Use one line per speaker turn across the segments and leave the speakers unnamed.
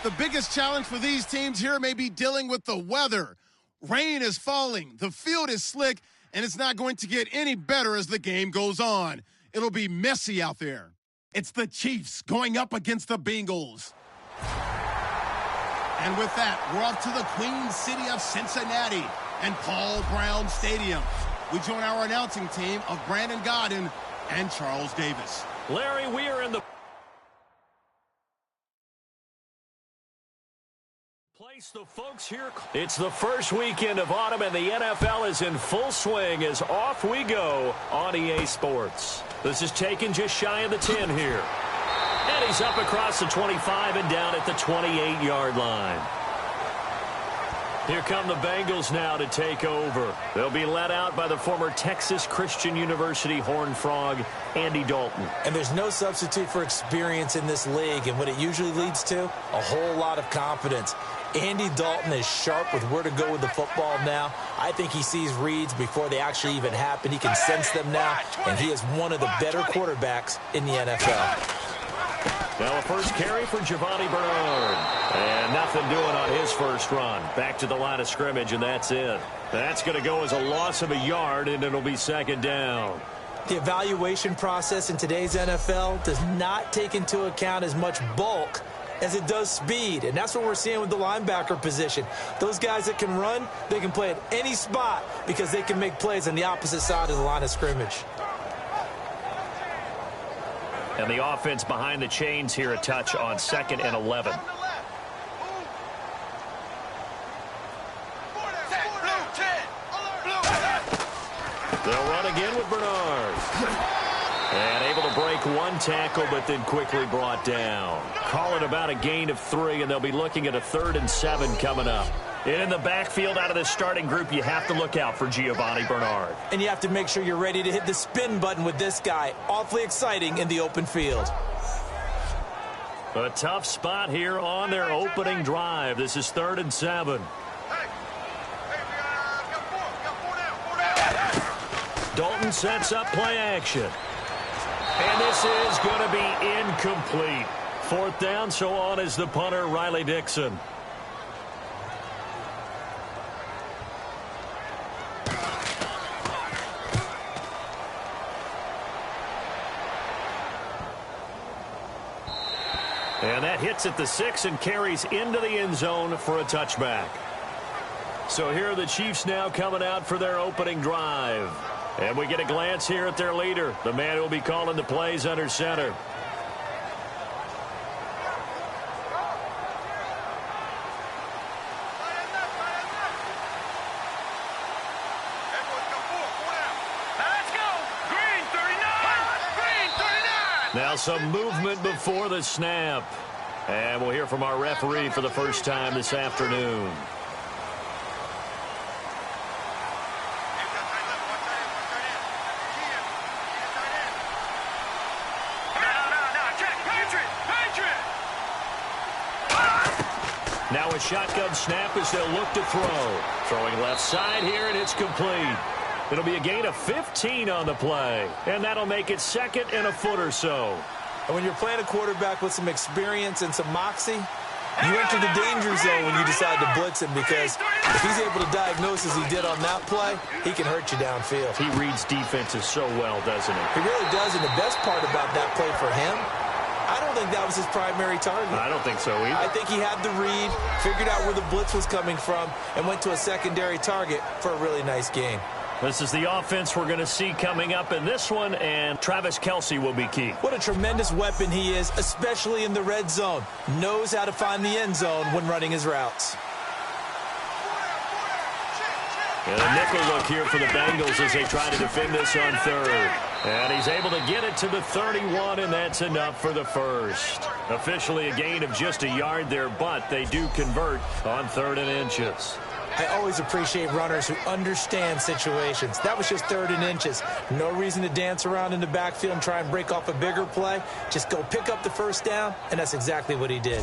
The biggest challenge for these teams here may be dealing with the weather. Rain is falling, the field is slick, and it's not going to get any better as the game goes on. It'll be messy out there. It's the Chiefs going up against the Bengals. And with that, we're off to the Queen City of Cincinnati and Paul Brown Stadium. We join our announcing team of Brandon Godden and Charles Davis.
Larry, we are in the place. The folks here. It's the first weekend of autumn, and the NFL is in full swing as off we go on EA Sports. This is taken just shy of the 10 here. And he's up across the 25 and down at the 28-yard line. Here come the Bengals now to take over. They'll be led out by the former Texas Christian University Horned Frog, Andy Dalton.
And there's no substitute for experience in this league, and what it usually leads to, a whole lot of confidence. Andy Dalton is sharp with where to go with the football now. I think he sees reads before they actually even happen. He can sense them now, and he is one of the better quarterbacks in the NFL.
Now a first carry for Giovanni Bernard. And nothing doing on his first run. Back to the line of scrimmage, and that's it. That's going to go as a loss of a yard, and it'll be second down.
The evaluation process in today's NFL does not take into account as much bulk as it does speed, and that's what we're seeing with the linebacker position. Those guys that can run, they can play at any spot because they can make plays on the opposite side of the line of scrimmage.
And the offense behind the chains here, a touch on 2nd and 11. They'll run again with Bernard. And able to break one tackle, but then quickly brought down. Call it about a gain of 3, and they'll be looking at a 3rd and 7 coming up. And in the backfield out of the starting group, you have to look out for Giovanni Bernard.
And you have to make sure you're ready to hit the spin button with this guy. Awfully exciting in the open field.
A tough spot here on their opening drive. This is 3rd and 7. Dalton sets up play action. And this is going to be incomplete. 4th down, so on is the punter, Riley Dixon. And that hits at the 6 and carries into the end zone for a touchback. So here are the Chiefs now coming out for their opening drive. And we get a glance here at their leader, the man who will be calling the plays under center. Now some movement before the snap. And we'll hear from our referee for the first time this afternoon. Now a shotgun snap as they'll look to throw. Throwing left side here, and it's complete. It'll be a gain of 15 on the play, and that'll make it 2nd and a foot or so.
And when you're playing a quarterback with some experience and some moxie, you enter the danger zone when you decide to blitz him, because if he's able to diagnose as he did on that play, he can hurt you downfield.
He reads defenses so well, doesn't he?
He really does, and the best part about that play for him, I don't think that was his primary target.
I don't think so either.
I think he had the read, figured out where the blitz was coming from, and went to a secondary target for a really nice game.
This is the offense we're going to see coming up in this one, and Travis Kelce will be key.
What a tremendous weapon he is, especially in the red zone. Knows how to find the end zone when running his routes.
And a nickel look here for the Bengals as they try to defend this on 3rd. And he's able to get it to the 31, and that's enough for the first. Officially a gain of just a yard there, but they do convert on 3rd and inches.
I always appreciate runners who understand situations. That was just 3rd and inches. No reason to dance around in the backfield and try and break off a bigger play. Just go pick up the first down, and that's exactly what he did.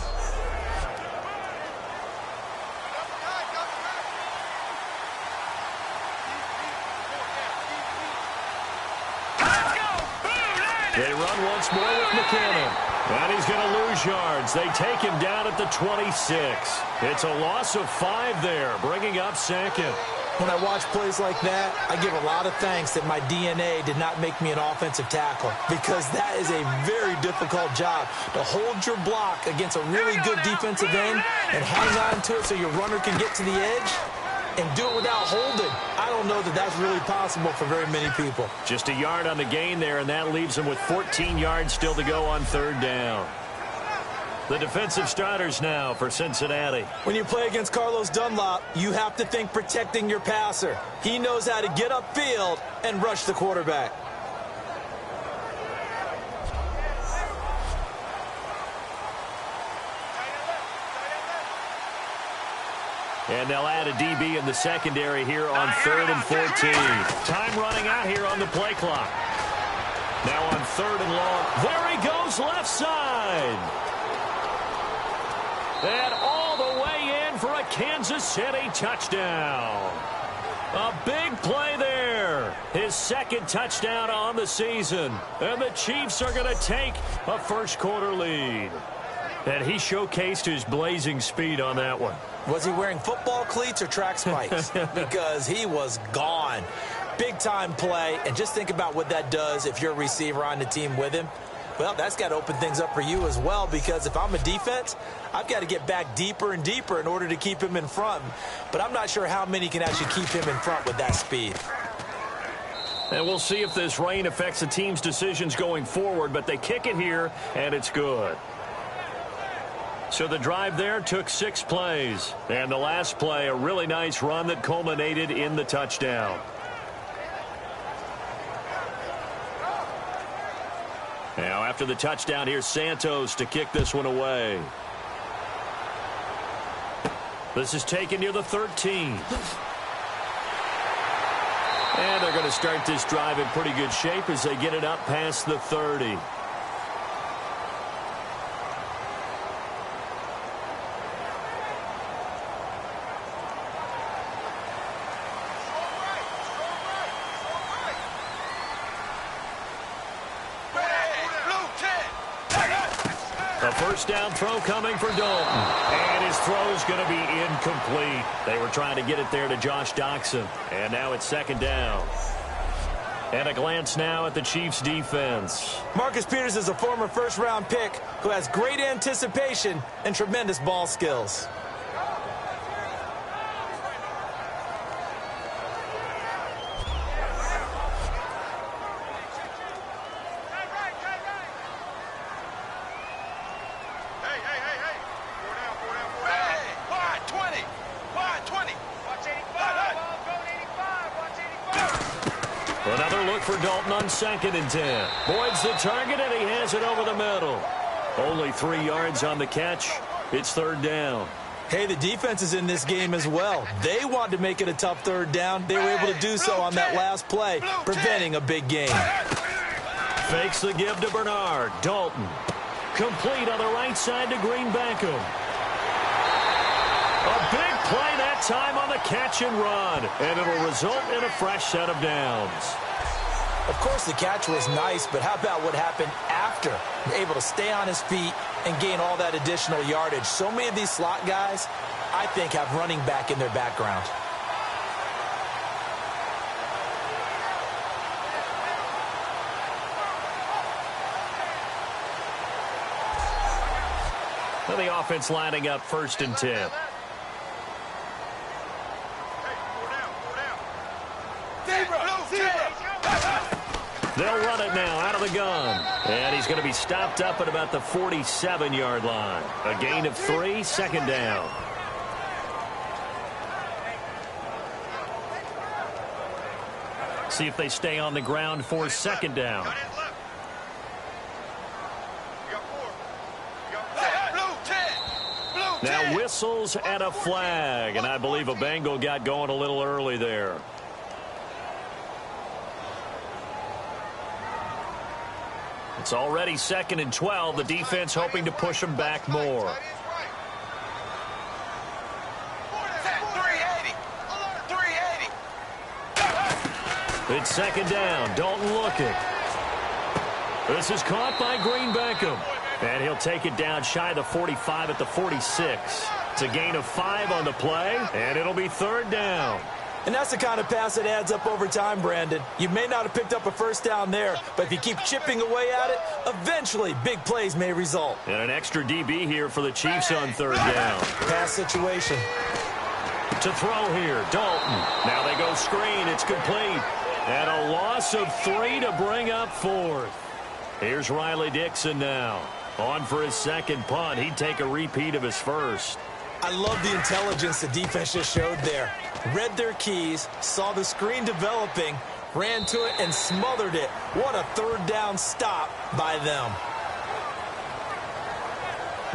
They run once more with McKinnon. And he's going to lose yards. They take him down at the 26. It's a loss of 5 there, bringing up second.
When I watch plays like that, I give a lot of thanks that my DNA did not make me an offensive tackle, because that is a very difficult job, to hold your block against a really good defensive end and hang on to it so your runner can get to the edge and do it without holding. I don't know that that's really possible for very many people.
Just a yard on the gain there, and that leaves him with 14 yards still to go on 3rd down. The defensive starters now for Cincinnati.
When you play against Carlos Dunlop, you have to think protecting your passer. He knows how to get upfield and rush the quarterback.
And they'll add a DB in the secondary here on 3rd and 14. Time running out here on the play clock. Now on 3rd and long. There he goes, left side. And all the way in for a Kansas City touchdown. A big play there. His 2nd touchdown on the season. And the Chiefs are going to take a first-quarter lead. And he showcased his blazing speed on that one.
Was he wearing football cleats or track spikes? Because he was gone. Big-time play. And just think about what that does if you're a receiver on the team with him. Well, that's got to open things up for you as well, because if I'm a defense, I've got to get back deeper and deeper in order to keep him in front. But I'm not sure how many can actually keep him in front with that speed.
And we'll see if this rain affects the team's decisions going forward, but they kick it here, and it's good. So the drive there took 6 plays. And the last play, a really nice run that culminated in the touchdown. Now, after the touchdown, here's Santos to kick this one away. This is taken near the 13. And they're going to start this drive in pretty good shape as they get it up past the 30. A first down throw coming for Dalton. And his throw's going to be incomplete. They were trying to get it there to Josh Doxson. And now it's 2nd down. And a glance now at the Chiefs' defense.
Marcus Peters is a former first-round pick who has great anticipation and tremendous ball skills.
Another look for Dalton on 2nd and 10. Boyd's the target, and he has it over the middle. Only 3 yards on the catch. It's 3rd down.
Hey, the defense is in this game as well. They wanted to make it a tough 3rd down. They were able to do so on that last play, preventing a big gain.
Fakes the give to Bernard. Dalton. Complete on the right side to Green Beckham. A big play that time on the catch and run. And it'll result in a fresh set of downs.
Of course, the catch was nice, but how about what happened after? Able to stay on his feet and gain all that additional yardage. So many of these slot guys, I think, have running back in their background.
And the offense lining up 1st and 10. They'll run it now out of the gun. And he's going to be stopped up at about the 47-yard line. A gain of 3, 2nd down. See if they stay on the ground for 2nd down. Now whistles and a flag. And I believe a Bengal got going a little early there. It's already 2nd and 12. The defense hoping to push them back more. It's 2nd down. Dalton looking. This is caught by Green Beckham. And he'll take it down shy of the 45 at the 46. It's a gain of 5 on the play, and it'll be 3rd down.
And that's the kind of pass that adds up over time, Brandon. You may not have picked up a first down there, but if you keep chipping away at it, eventually big plays may result.
And an extra DB here for the Chiefs on 3rd down.
Pass situation.
To throw here, Dalton. Now they go screen. It's complete. And a loss of 3 to bring up 4th. Here's Riley Dixon now. On for his second punt. He'd take a repeat of his first.
I love the intelligence the defense just showed there. Read their keys, saw the screen developing, ran to it, and smothered it. What a 3rd down stop by them.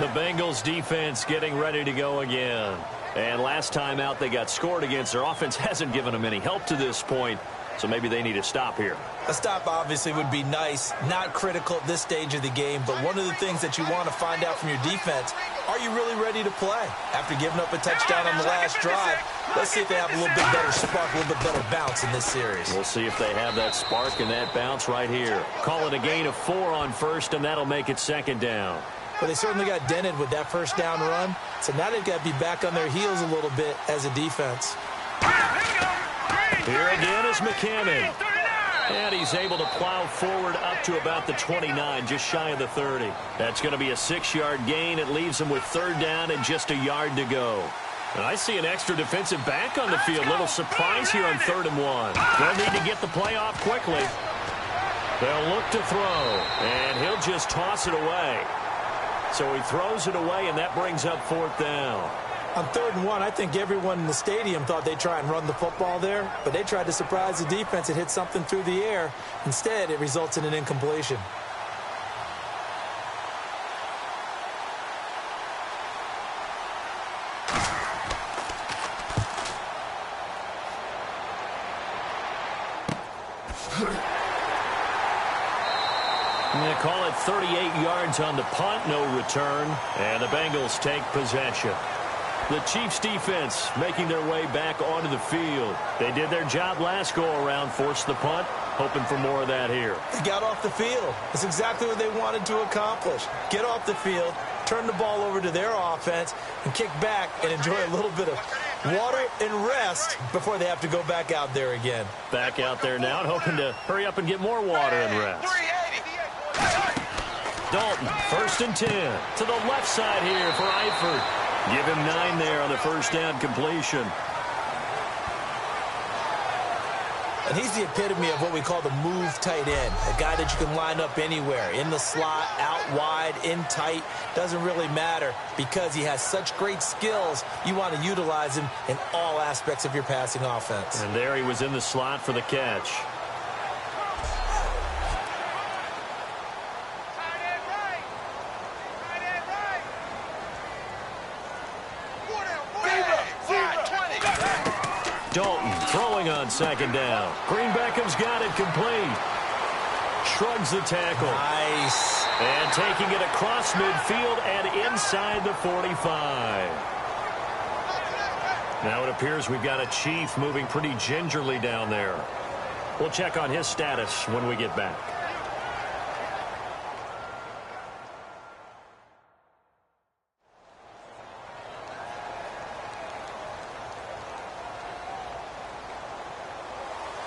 The Bengals defense getting ready to go again. And last time out they got scored against, their offense hasn't given them any help to this point. So maybe they need a stop here.
A stop obviously would be nice, not critical at this stage of the game, but one of the things that you want to find out from your defense, are you really ready to play? After giving up a touchdown on the last drive, let's see if they have a little bit better spark, a little bit better bounce in this series.
We'll see if they have that spark and that bounce right here. Call it a gain of 4 on 1st, and that'll make it 2nd down.
Well, they certainly got dented with that first down run, so now they've got to be back on their heels a little bit as a defense.
Here again is McKinnon. And he's able to plow forward up to about the 29, just shy of the 30. That's going to be a 6-yard gain. It leaves him with 3rd down and just a yard to go. And I see an extra defensive back on the field. Little surprise here on 3rd and 1. They'll need to get the play off quickly. They'll look to throw, and he'll just toss it away. So he throws it away, and that brings up 4th down.
On 3rd and 1, I think everyone in the stadium thought they'd try and run the football there, but they tried to surprise the defense and hit something through the air. Instead, it results in an incompletion.
They call it 38 yards on the punt, no return, and the Bengals take possession. The Chiefs defense making their way back onto the field. They did their job last go-around, forced the punt, hoping for more of that here.
They got off the field. That's exactly what they wanted to accomplish. Get off the field, turn the ball over to their offense, and kick back and enjoy a little bit of water and rest before they have to go back out there again.
Back out there now and hoping to hurry up and get more water and rest. Dalton, 1st and 10. To the left side here for Eifert. Give him 9 there on the first down completion.
And he's the epitome of what we call the move tight end, a guy that you can line up anywhere, in the slot, out wide, in tight, doesn't really matter because he has such great skills. You want to utilize him in all aspects of your passing offense.
And there he was in the slot for the catch. Dalton throwing on 2nd down. Green Beckham's got it complete. Shrugs the tackle.
Nice.
And taking it across midfield and inside the 45. Now it appears we've got a Chief moving pretty gingerly down there. We'll check on his status when we get back.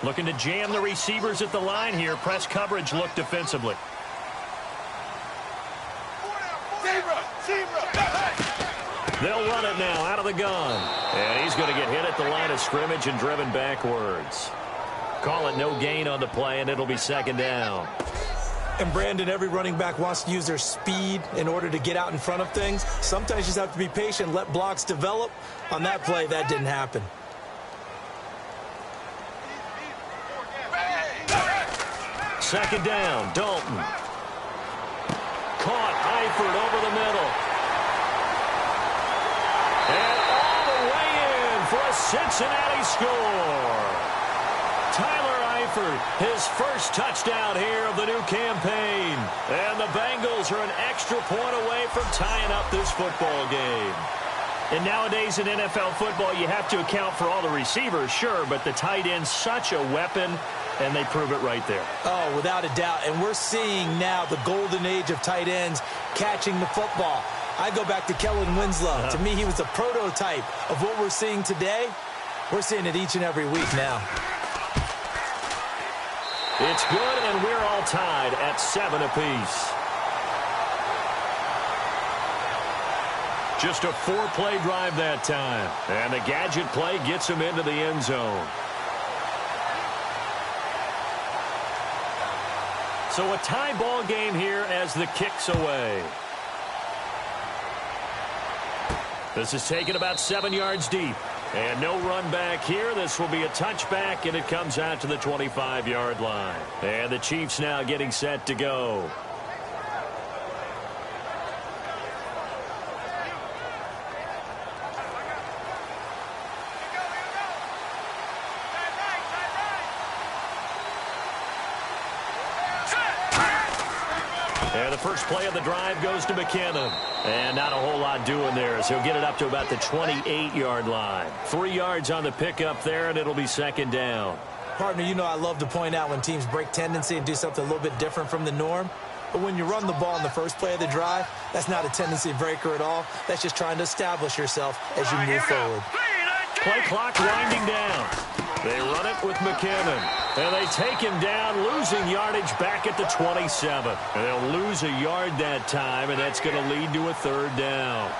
Looking to jam the receivers at the line here. Press coverage look defensively. They'll run it now out of the gun. And he's going to get hit at the line of scrimmage and driven backwards. Call it no gain on the play, and it'll be 2nd down.
And Brandon, every running back wants to use their speed in order to get out in front of things. Sometimes you just have to be patient, let blocks develop. On that play, that didn't happen.
Second down, Dalton. Caught, Eifert over the middle. And all the way in for a Cincinnati score. Tyler Eifert, his first touchdown here of the new campaign. And the Bengals are an extra point away from tying up this football game. And nowadays in NFL football, you have to account for all the receivers, sure, but the tight end's such a weapon. and they prove it right there.
Oh, without a doubt. And we're seeing now the golden age of tight ends catching the football. I go back to Kellen Winslow. To me, he was a prototype of what we're seeing today. We're seeing it each and every week now.
It's good, and we're all tied at 7 apiece. Just a 4-play drive that time. And the gadget play gets him into the end zone. So a tie ball game here as the kick's away. This is taken about 7 yards deep. And no run back here. This will be a touchback, and it comes out to the 25-yard line. And the Chiefs now getting set to go. And the first play of the drive goes to McKinnon. And not a whole lot doing there, so he'll get it up to about the 28-yard line. 3 yards on the pickup there, and it'll be second down.
Partner, you know I love to point out when teams break tendency and do something a little bit different from the norm. But when you run the ball in the first play of the drive, that's not a tendency breaker at all. That's just trying to establish yourself as you move forward.
Play clock winding down. They run it with McKinnon. And they take him down, losing yardage back at the 27. And they'll lose a yard that time, and that's going to lead to a third down.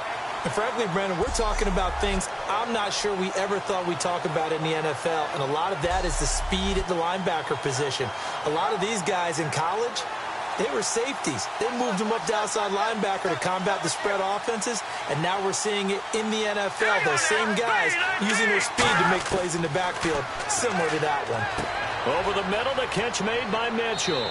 And frankly, Brandon, we're talking about things I'm not sure we ever thought we'd talk about in the NFL. And a lot of that is the speed at the linebacker position. A lot of these guys in college, they were safeties. They moved them up to outside linebacker to combat the spread offenses, and now we're seeing it in the NFL. Those same guys using their speed to make plays in the backfield, similar to that one.
Over the middle, the catch made by Mitchell.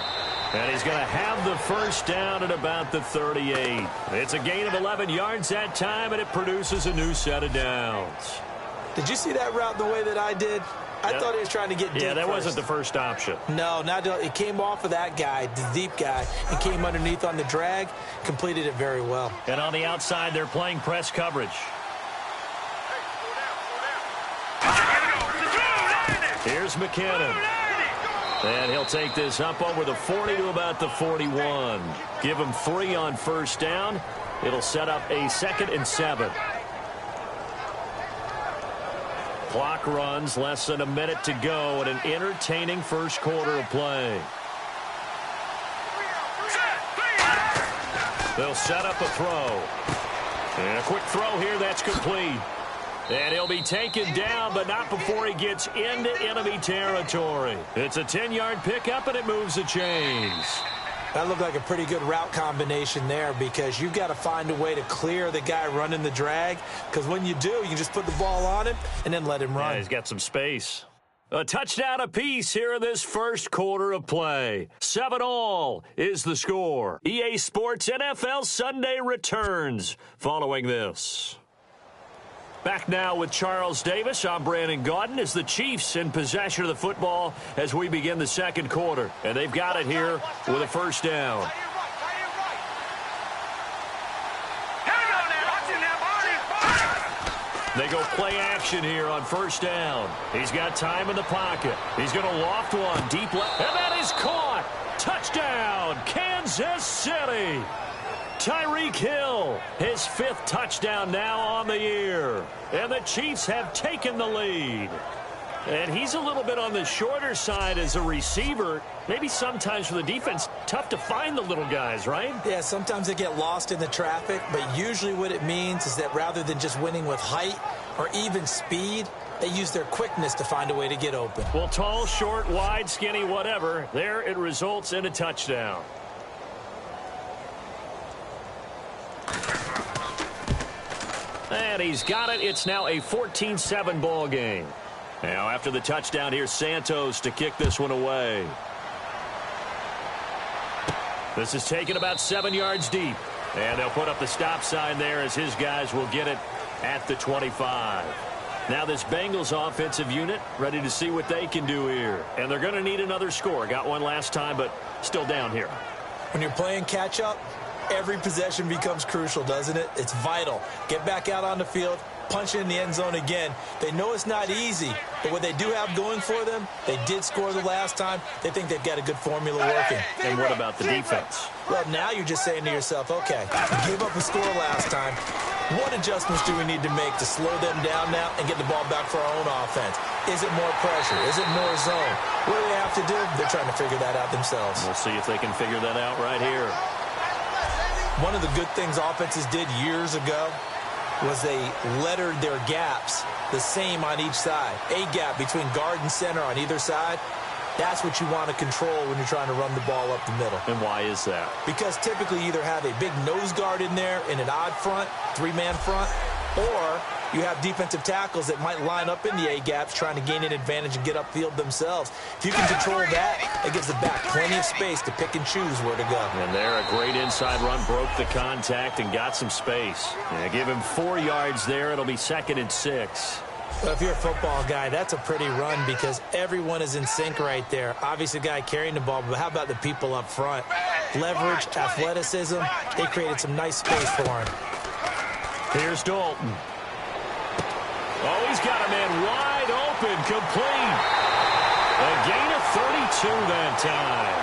And he's going to have the first down at about the 38. It's a gain of 11 yards that time, and it produces a new set of downs.
Did you see that route the way that I did? I thought he was trying to get deep.
Yeah, that
first.
wasn't the first option.
No, it came off of that guy, the deep guy, and came underneath on the drag, completed it very well.
And on the outside, they're playing press coverage. Here's McKinnon. And he'll take this up over the 40 to about the 41. Give him 3 on first down. It'll set up a 2nd and 7. Clock runs, less than a minute to go, and an entertaining first quarter of play. They'll set up a throw. And a quick throw here, that's complete. And he'll be taken down, but not before he gets into enemy territory. It's a 10-yard pickup, and it moves the chains.
That looked like a pretty good route combination there, because you've got to find a way to clear the guy running the drag, because when you do, you can just put the ball on him and then let him run.
Yeah, he's got some space. A touchdown apiece here in this first quarter of play. 7-all is the score. EA Sports NFL Sunday returns following this. Back now with Charles Davis. I'm Brandon Gaudin as the Chiefs in possession of the football as we begin the second quarter. And they've got it here with a first down. They go play action here on first down. He's got time in the pocket. He's going to loft one deep left. And that is caught. Touchdown, Kansas City. Tyreek Hill, his 5th touchdown now on the year. And the Chiefs have taken the lead. And he's a little bit on the shorter side as a receiver. Maybe sometimes for the defense, tough to find the little guys, right?
Yeah, sometimes they get lost in the traffic, but usually what it means is that rather than just winning with height or even speed, they use their quickness to find a way to get open.
Well, tall, short, wide, skinny, whatever, there it results in a touchdown. And he's got it. It's now a 14-7 ball game. Now after the touchdown, here's Santos to kick this one away. This is taken about 7 yards deep. And they'll put up the stop sign there as his guys will get it at the 25. Now this Bengals offensive unit ready to see what they can do here. And they're going to need another score. Got one last time, but still down here.
When you're playing catch-up, every possession becomes crucial, doesn't it? It's vital. Get back out on the field, punching in the end zone again. They know it's not easy, but what they do have going for them, they did score the last time. They think they've got a good formula working.
And what about the defense?
Well, now you're just saying to yourself, okay, gave up a score last time. What adjustments do we need to make to slow them down now and get the ball back for our own offense? Is it more pressure? Is it more zone? What do they have to do? They're trying to figure that out themselves.
We'll see if they can figure that out right here.
One of the good things offenses did years ago was they lettered their gaps the same on each side. A gap between guard and center on either side. That's what you want to control when you're trying to run the ball up the middle.
And why is that?
Because typically you either have a big nose guard in there in an odd front, three-man front, or you have defensive tackles that might line up in the A-gaps trying to gain an advantage and get upfield themselves. If you can control that, it gives the back plenty of space to pick and choose where to go.
And there, a great inside run, broke the contact and got some space. Yeah, give him 4 yards there. It'll be 2nd and 6.
Well, if you're a football guy, that's a pretty run because everyone is in sync right there. Obviously, the guy carrying the ball, but how about the people up front? Leverage, athleticism, they created some nice space for him.
Here's Dalton. Oh, he's got a man wide open, complete. A gain of 32 that time.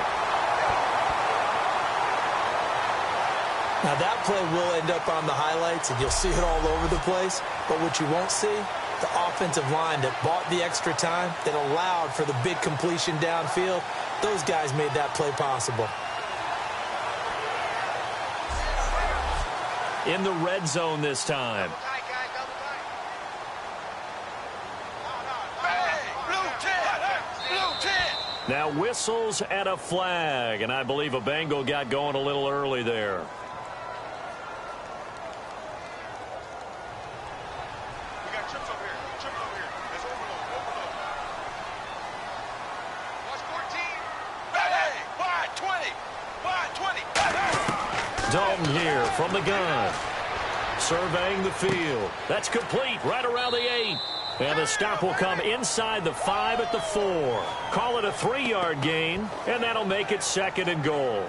Now, that play will end up on the highlights, and you'll see it all over the place. But what you won't see, the offensive line that bought the extra time, that allowed for the big completion downfield, those guys made that play possible.
In the red zone this time. Now whistles and a flag, and I believe a Bengal got going a little early there. Dalton here from the gun. Surveying the field. That's complete right around the 8. And the stop will come inside the 5 at the 4. Call it a 3-yard gain, and that'll make it 2nd and goal.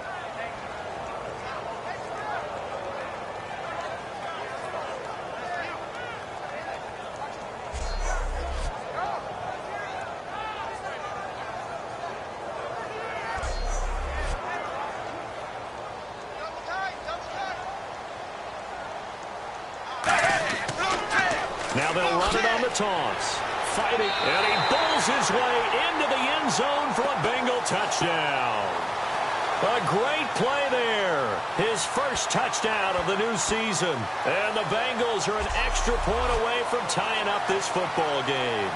Now they'll run it on the toss. Fighting, and he bowls his way into the end zone for a Bengal touchdown. A great play there. His first touchdown of the new season. And the Bengals are an extra point away from tying up this football game.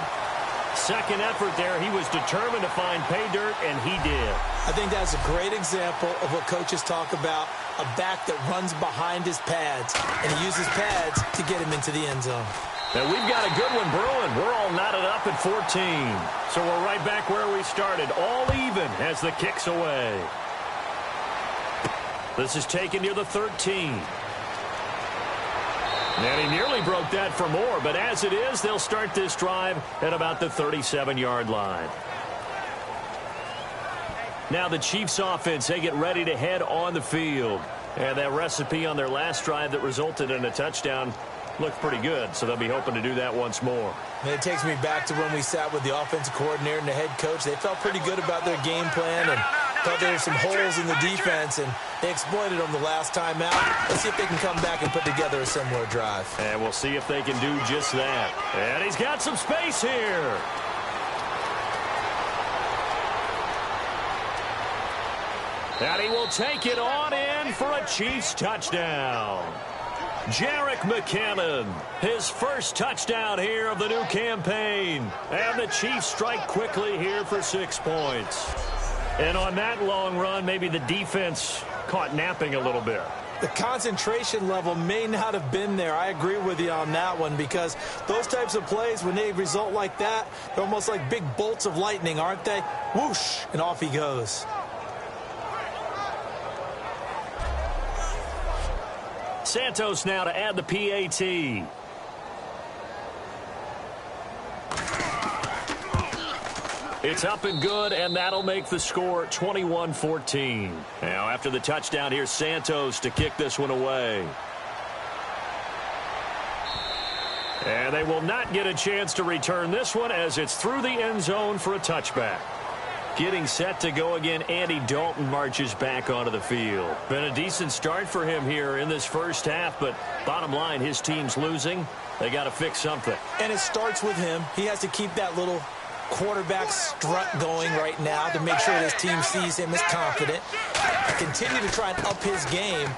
Second effort there, he was determined to find pay dirt, and he did.
I think that's a great example of what coaches talk about, a back that runs behind his pads, and he uses pads to get him into the end zone.
And we've got a good one brewing. We're all knotted up at 14. So we're right back where we started, all even as the kick's away. This is taken near the 13. And he nearly broke that for more, but as it is, they'll start this drive at about the 37-yard line. Now the Chiefs offense, they get ready to head on the field. And that recipe on their last drive that resulted in a touchdown looked pretty good, so they'll be hoping to do that once more.
And it takes me back to when we sat with the offensive coordinator and the head coach. They felt pretty good about their game plan and thought there were some holes in the defense, and they exploited them the last time out. Let's see if they can come back and put together a similar drive.
And we'll see if they can do just that. And he's got some space here. And he will take it on in for a Chiefs touchdown. Jerick McKinnon, his first touchdown here of the new campaign. And the Chiefs strike quickly here for 6 points. And on that long run, maybe the defense caught napping a little bit.
The concentration level may not have been there. I agree with you on that one, because those types of plays, when they result like that, they're almost like big bolts of lightning, aren't they? Whoosh, and off he goes.
Santos now to add the PAT. It's up and good, and that'll make the score 21-14. Now, after the touchdown, here's Santos to kick this one away. And they will not get a chance to return this one as it's through the end zone for a touchback. Getting set to go again, Andy Dalton marches back onto the field. Been a decent start for him here in this first half, but bottom line, his team's losing. They got to fix something.
And it starts with him. He has to keep that little quarterback strut going right now to make sure his team sees him as confident. Continue to try and up his game,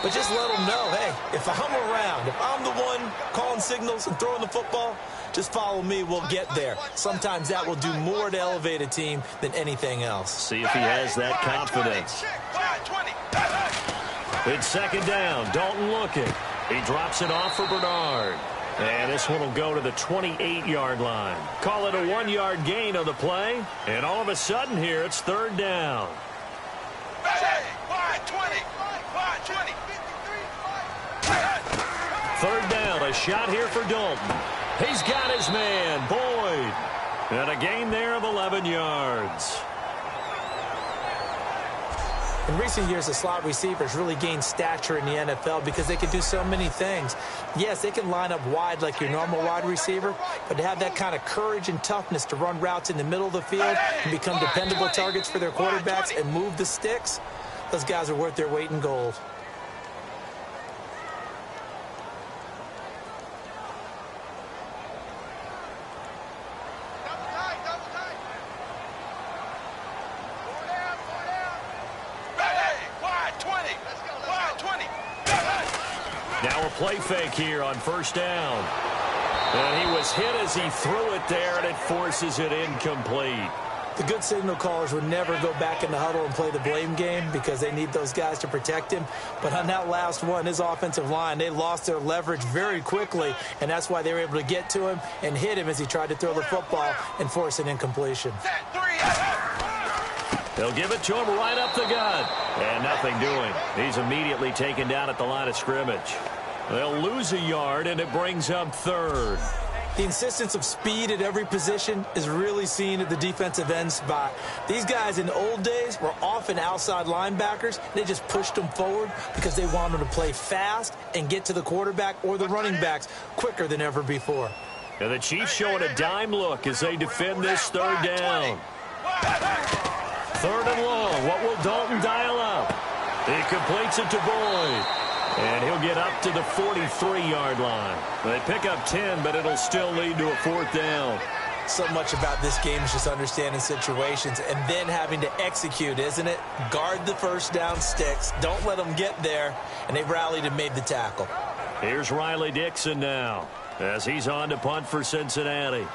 but just let him know, hey, if I'm around, if I'm the one calling signals and throwing the football, just follow me, we'll get there. Sometimes that will do more to elevate a team than anything else.
See if he has that confidence. It's second down. Dalton looking. He drops it off for Bernard. And this one will go to the 28-yard line. Call it a 1-yard gain on the play. And all of a sudden here, it's third down. Third down, a shot here for Dalton. He's got his man, Boyd. And a gain there of 11 yards.
In recent years, the slot receivers really gained stature in the NFL because they can do so many things. Yes, they can line up wide like your normal wide receiver, but to have that kind of courage and toughness to run routes in the middle of the field and become dependable targets for their quarterbacks and move the sticks, those guys are worth their weight in gold.
Now a play fake here on first down. And he was hit as he threw it there, and it forces it incomplete.
The good signal callers would never go back in the huddle and play the blame game because they need those guys to protect him. But on that last one, his offensive line, they lost their leverage very quickly, and that's why they were able to get to him and hit him as he tried to throw the football and force an incompletion.
They'll give it to him right up the gut. And nothing doing. He's immediately taken down at the line of scrimmage. They'll lose a yard, and it brings up third.
The insistence of speed at every position is really seen at the defensive end spot. These guys in the old days were often outside linebackers. They just pushed them forward because they wanted to play fast and get to the quarterback or the running backs quicker than ever before.
And the Chiefs showing a dime look as they defend this third down. Third and long. What will Dalton dial up? He completes it to Boyd. And he'll get up to the 43-yard line. They pick up 10, but it'll still lead to a fourth down.
So much about this game is just understanding situations and then having to execute, isn't it? Guard the first down sticks. Don't let them get there. And they rallied and made the tackle.
Here's Riley Dixon now as he's on to punt for Cincinnati.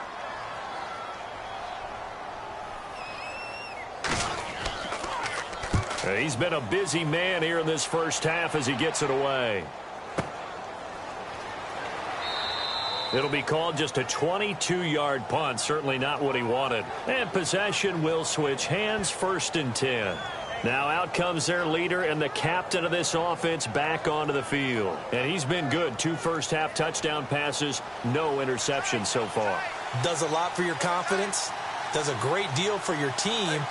He's been a busy man here in this first half as he gets it away. It'll be called just a 22-yard punt. Certainly not what he wanted. And possession will switch hands, first and 10. Now out comes their leader and the captain of this offense back onto the field. And he's been good. 2 first-half touchdown passes, no interceptions so far.
Does a lot for your confidence. Does a great deal for your team.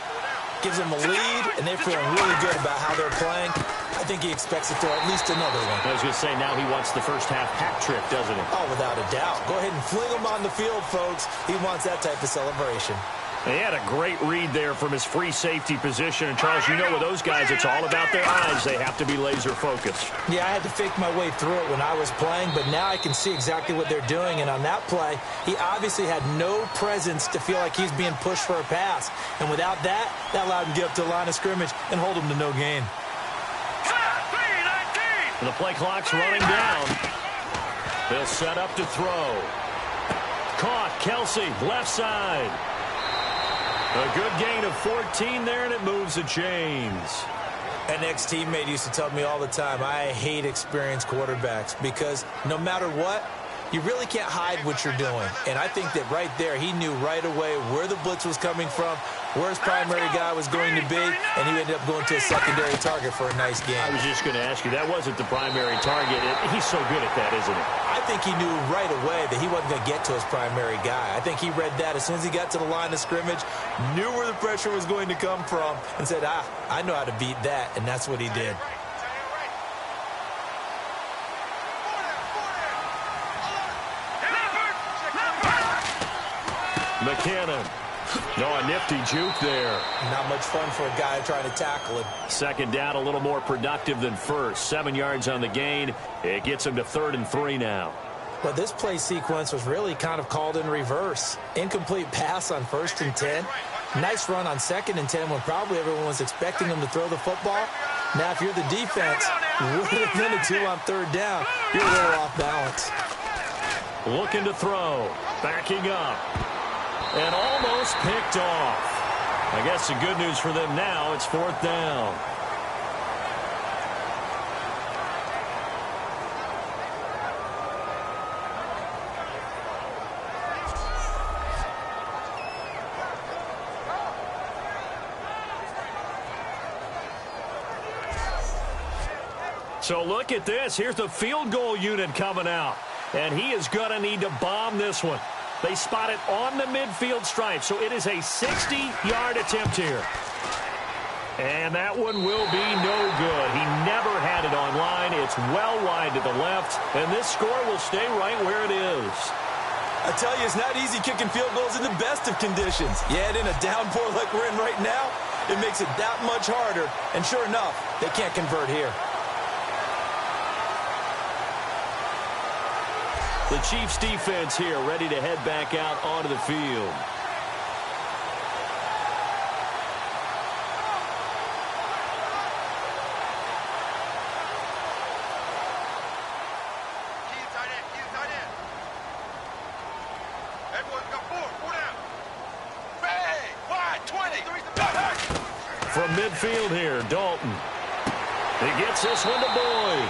Gives them a lead, and they're feeling really good about how they're playing. I think he expects to throw at least another one.
I was going to say, now he wants the first-half hat trick, doesn't he?
Oh, without a doubt. Go ahead and fling him on the field, folks. He wants that type of celebration.
He had a great read there from his free safety position. And, Charles, you know with those guys, it's all about their eyes. They have to be laser-focused.
Yeah, I had to fake my way through it when I was playing, but now I can see exactly what they're doing. And on that play, he obviously had no presence to feel like he's being pushed for a pass. And without that, that allowed him to get up to the line of scrimmage and hold him to no gain.
And the play clock's running down. They'll set up to throw. Caught, Kelsey, left side. A good gain of 14 there, and it moves the chains.
An ex-teammate used to tell me all the time, I hate experienced quarterbacks because no matter what, you really can't hide what you're doing. And I think that right there, he knew right away where the blitz was coming from, where his primary guy was going to be, and he ended up going to a secondary target for a nice game.
I was just going to ask you, that wasn't the primary target. He's so good at that, isn't he?
I think he knew right away that he wasn't going to get to his primary guy. I think he read that as soon as he got to the line of scrimmage, knew where the pressure was going to come from, and said, I know how to beat that, and that's what he did.
McKinnon. No, a nifty juke there.
Not much fun for a guy trying to tackle him.
Second down, a little more productive than first. 7 yards on the gain. It gets him to 3rd and 3 now.
But this play sequence was really kind of called in reverse. Incomplete pass on 1st and 10. Nice run on 2nd and 10 when probably everyone was expecting him to throw the football. Now, if you're the defense, what are they going to do on 3rd down? You're a little off balance.
Looking to throw. Backing up. And almost picked off. I guess the good news for them now, it's 4th down. So look at this. Here's the field goal unit coming out. And he is going to need to bomb this one. They spot it on the midfield stripe, so it is a 60-yard attempt here. And that one will be no good. He never had it on line. It's well wide to the left, and this score will stay right where it is.
I tell you, it's not easy kicking field goals in the best of conditions. Yet in a downpour like we're in right now, it makes it that much harder. And sure enough, they can't convert here.
The Chiefs defense here ready to head back out onto the field. From midfield here, Dalton. He gets this one to Boyd.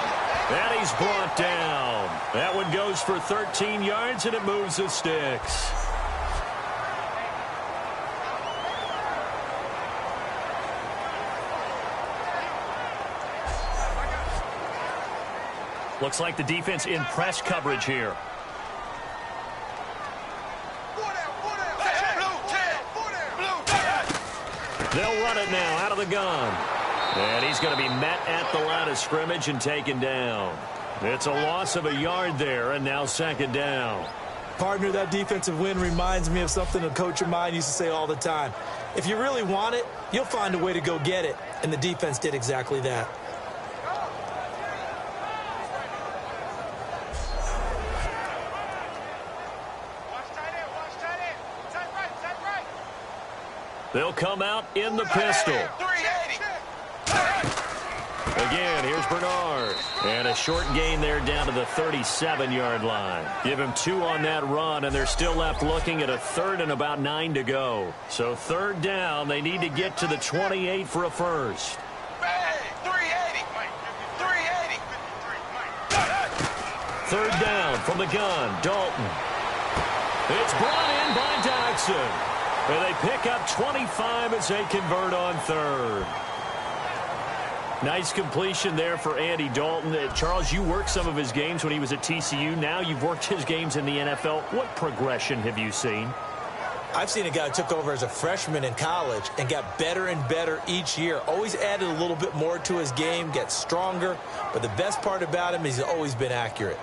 And he's brought down. That one goes for 13 yards, and it moves the sticks. Looks like the defense in press coverage here. They'll run it now out of the gun. And he's going to be met at the line of scrimmage and taken down. It's a loss of a yard there, and now 2nd down.
Partner, that defensive win reminds me of something a coach of mine used to say all the time. If you really want it, you'll find a way to go get it. And the defense did exactly that.
They'll come out in the pistol. Again, here's Bernard. And a short gain there down to the 37-yard line. Give him 2 on that run, and they're still left looking at a 3rd and about 9 to go. So 3rd down, they need to get to the 28 for a first. 3rd down from the gun, Dalton. It's brought in by Jackson. And they pick up 25 as they convert on 3rd. Nice completion there for Andy Dalton. Charles, you worked some of his games when he was at TCU. Now you've worked his games in the NFL. What progression have you seen?
I've seen a guy who took over as a freshman in college and got better and better each year. Always added a little bit more to his game, gets stronger. But the best part about him is he's always been accurate.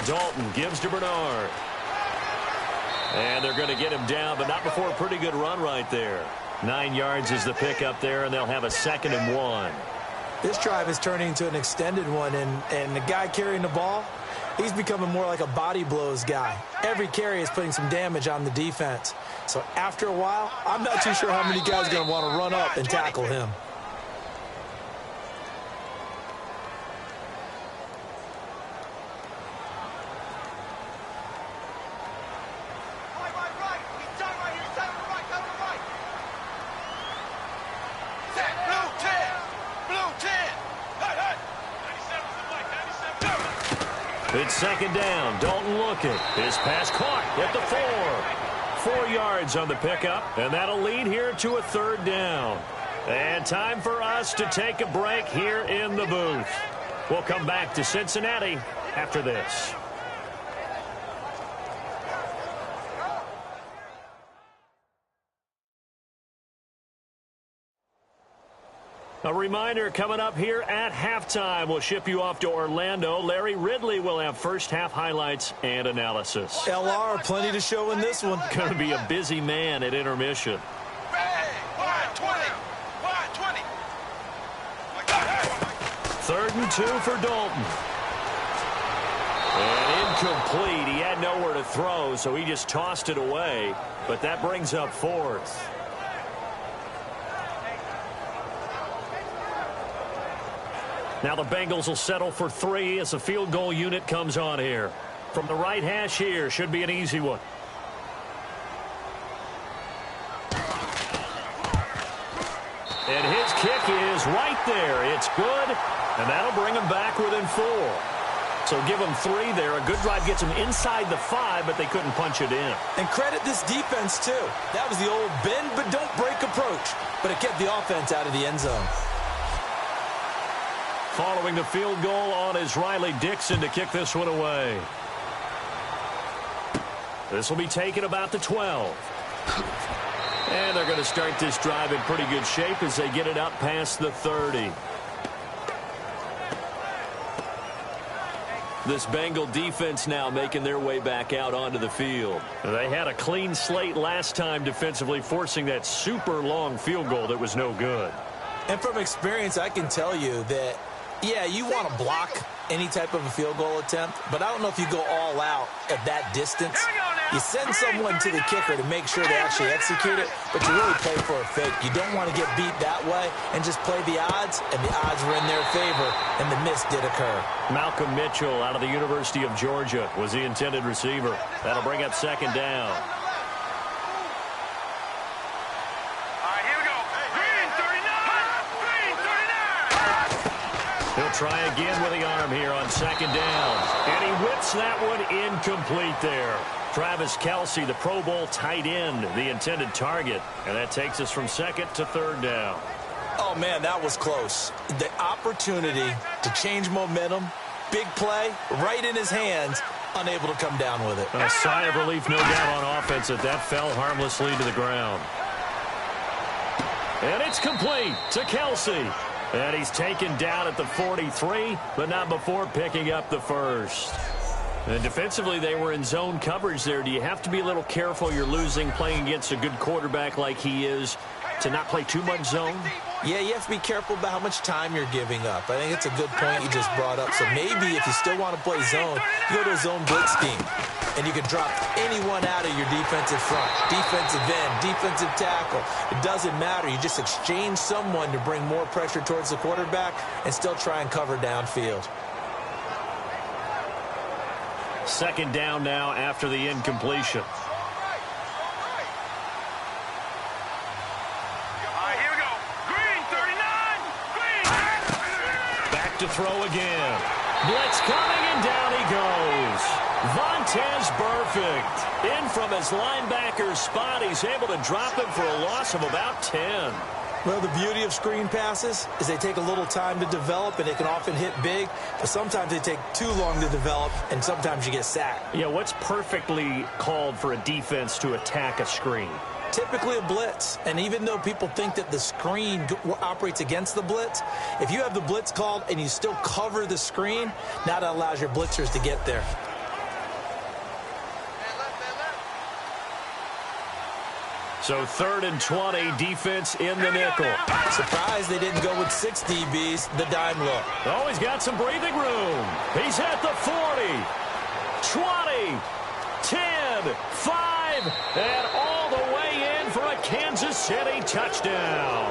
Dalton gives to Bernard. And they're going to get him down, but not before a pretty good run right there. 9 yards is the pickup there, and they'll have a 2nd and 1.
This drive is turning into an extended one, and the guy carrying the ball, he's becoming more like a body blows guy. Every carry is putting some damage on the defense. So after a while, I'm not too sure how many guys are going to want to run up and tackle him.
It's 2nd down. Dalton looking. His pass caught at the 4. 4 yards on the pickup, and that'll lead here to a 3rd down. And time for us to take a break here in the booth. We'll come back to Cincinnati after this. A reminder coming up here at halftime. We'll ship you off to Orlando. Larry Ridley will have first half highlights and analysis.
LR, plenty to show in this one.
Going to be a busy man at intermission.
Wide 20.
3rd and 2 for Dalton. And incomplete. He had nowhere to throw, so he just tossed it away. But that brings up 4th. Now the Bengals will settle for 3 as the field goal unit comes on here. From the right hash here, should be an easy one. And his kick is right there. It's good, and that'll bring him back within 4. So give them 3 there. A good drive gets them inside the 5, but they couldn't punch it in.
And credit this defense, too. That was the old bend but don't break approach, but it kept the offense out of the end zone.
Following the field goal on is Riley Dixon to kick this one away. This will be taken about the 12. And they're going to start this drive in pretty good shape as they get it up past the 30. This Bengal defense now making their way back out onto the field. They had a clean slate last time defensively, forcing that super long field goal that was no good.
And from experience, I can tell you that, yeah, you want to block any type of a field goal attempt, but I don't know if you go all out at that distance. You send someone to the kicker to make sure they actually execute it, but you really play for a fake. You don't want to get beat that way and just play the odds, and the odds were in their favor, and the miss did occur.
Malcolm Mitchell out of the University of Georgia was the intended receiver. That'll bring up 2nd down. He'll try again with the arm here on 2nd down. And he whips that one incomplete there. Travis Kelce, the Pro Bowl tight end, the intended target. And that takes us from 2nd to 3rd down.
Oh, man, that was close. The opportunity to change momentum, big play, right in his hands, unable to come down with it.
A sigh of relief, no doubt, on offense that fell harmlessly to the ground. And it's complete to Kelce. And he's taken down at the 43, but not before picking up the 1st. And defensively, they were in zone coverage there. Do you have to be a little careful? You're losing playing against a good quarterback like he is to not play too much zone?
Yeah, you have to be careful about how much time you're giving up. I think it's a good point you just brought up. So maybe if you still want to play zone, you go to a zone blitz scheme. And you can drop anyone out of your defensive front, defensive end, defensive tackle. It doesn't matter. You just exchange someone to bring more pressure towards the quarterback and still try and cover downfield.
2nd down now after the incompletion. Back to throw again. Blitz coming, and down he goes. Vontaze Burfict in from his linebacker spot. He's able to drop him for a loss of about 10.
Well, the beauty of screen passes is they take a little time to develop, and they can often hit big, but sometimes they take too long to develop, and sometimes you get sacked.
Yeah, what's perfectly called for a defense to attack a screen?
Typically a blitz, and even though people think that the screen operates against the blitz, if you have the blitz called and you still cover the screen, now that allows your blitzers to get there.
So 3rd and 20, defense in the nickel.
Surprised they didn't go with 6 DBs, the dime look.
Oh, he's got some breathing room. He's at the 40, 20, 10, 5, and all the way in for a Kansas City touchdown.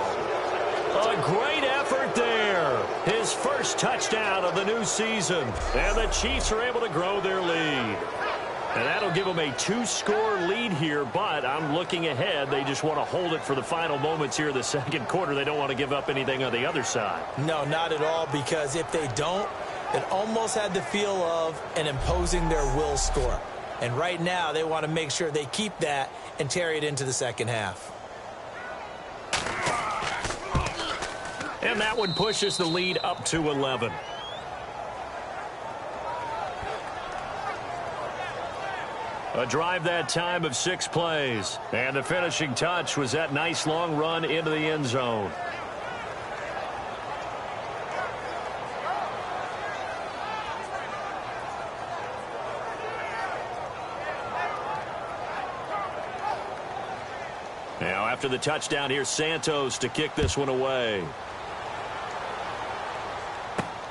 A great effort there. His first touchdown of the new season. And the Chiefs are able to grow their lead. And that'll give them a 2-score lead here, but I'm looking ahead. They just want to hold it for the final moments here in the 2nd quarter. They don't want to give up anything on the other side.
No, not at all, because if they don't, it almost had the feel of an imposing their will score. And right now, they want to make sure they keep that and carry it into the 2nd half.
And that one pushes the lead up to 11. A drive that time of 6 plays. And the finishing touch was that nice long run into the end zone. Now after the touchdown, here's Santos to kick this one away.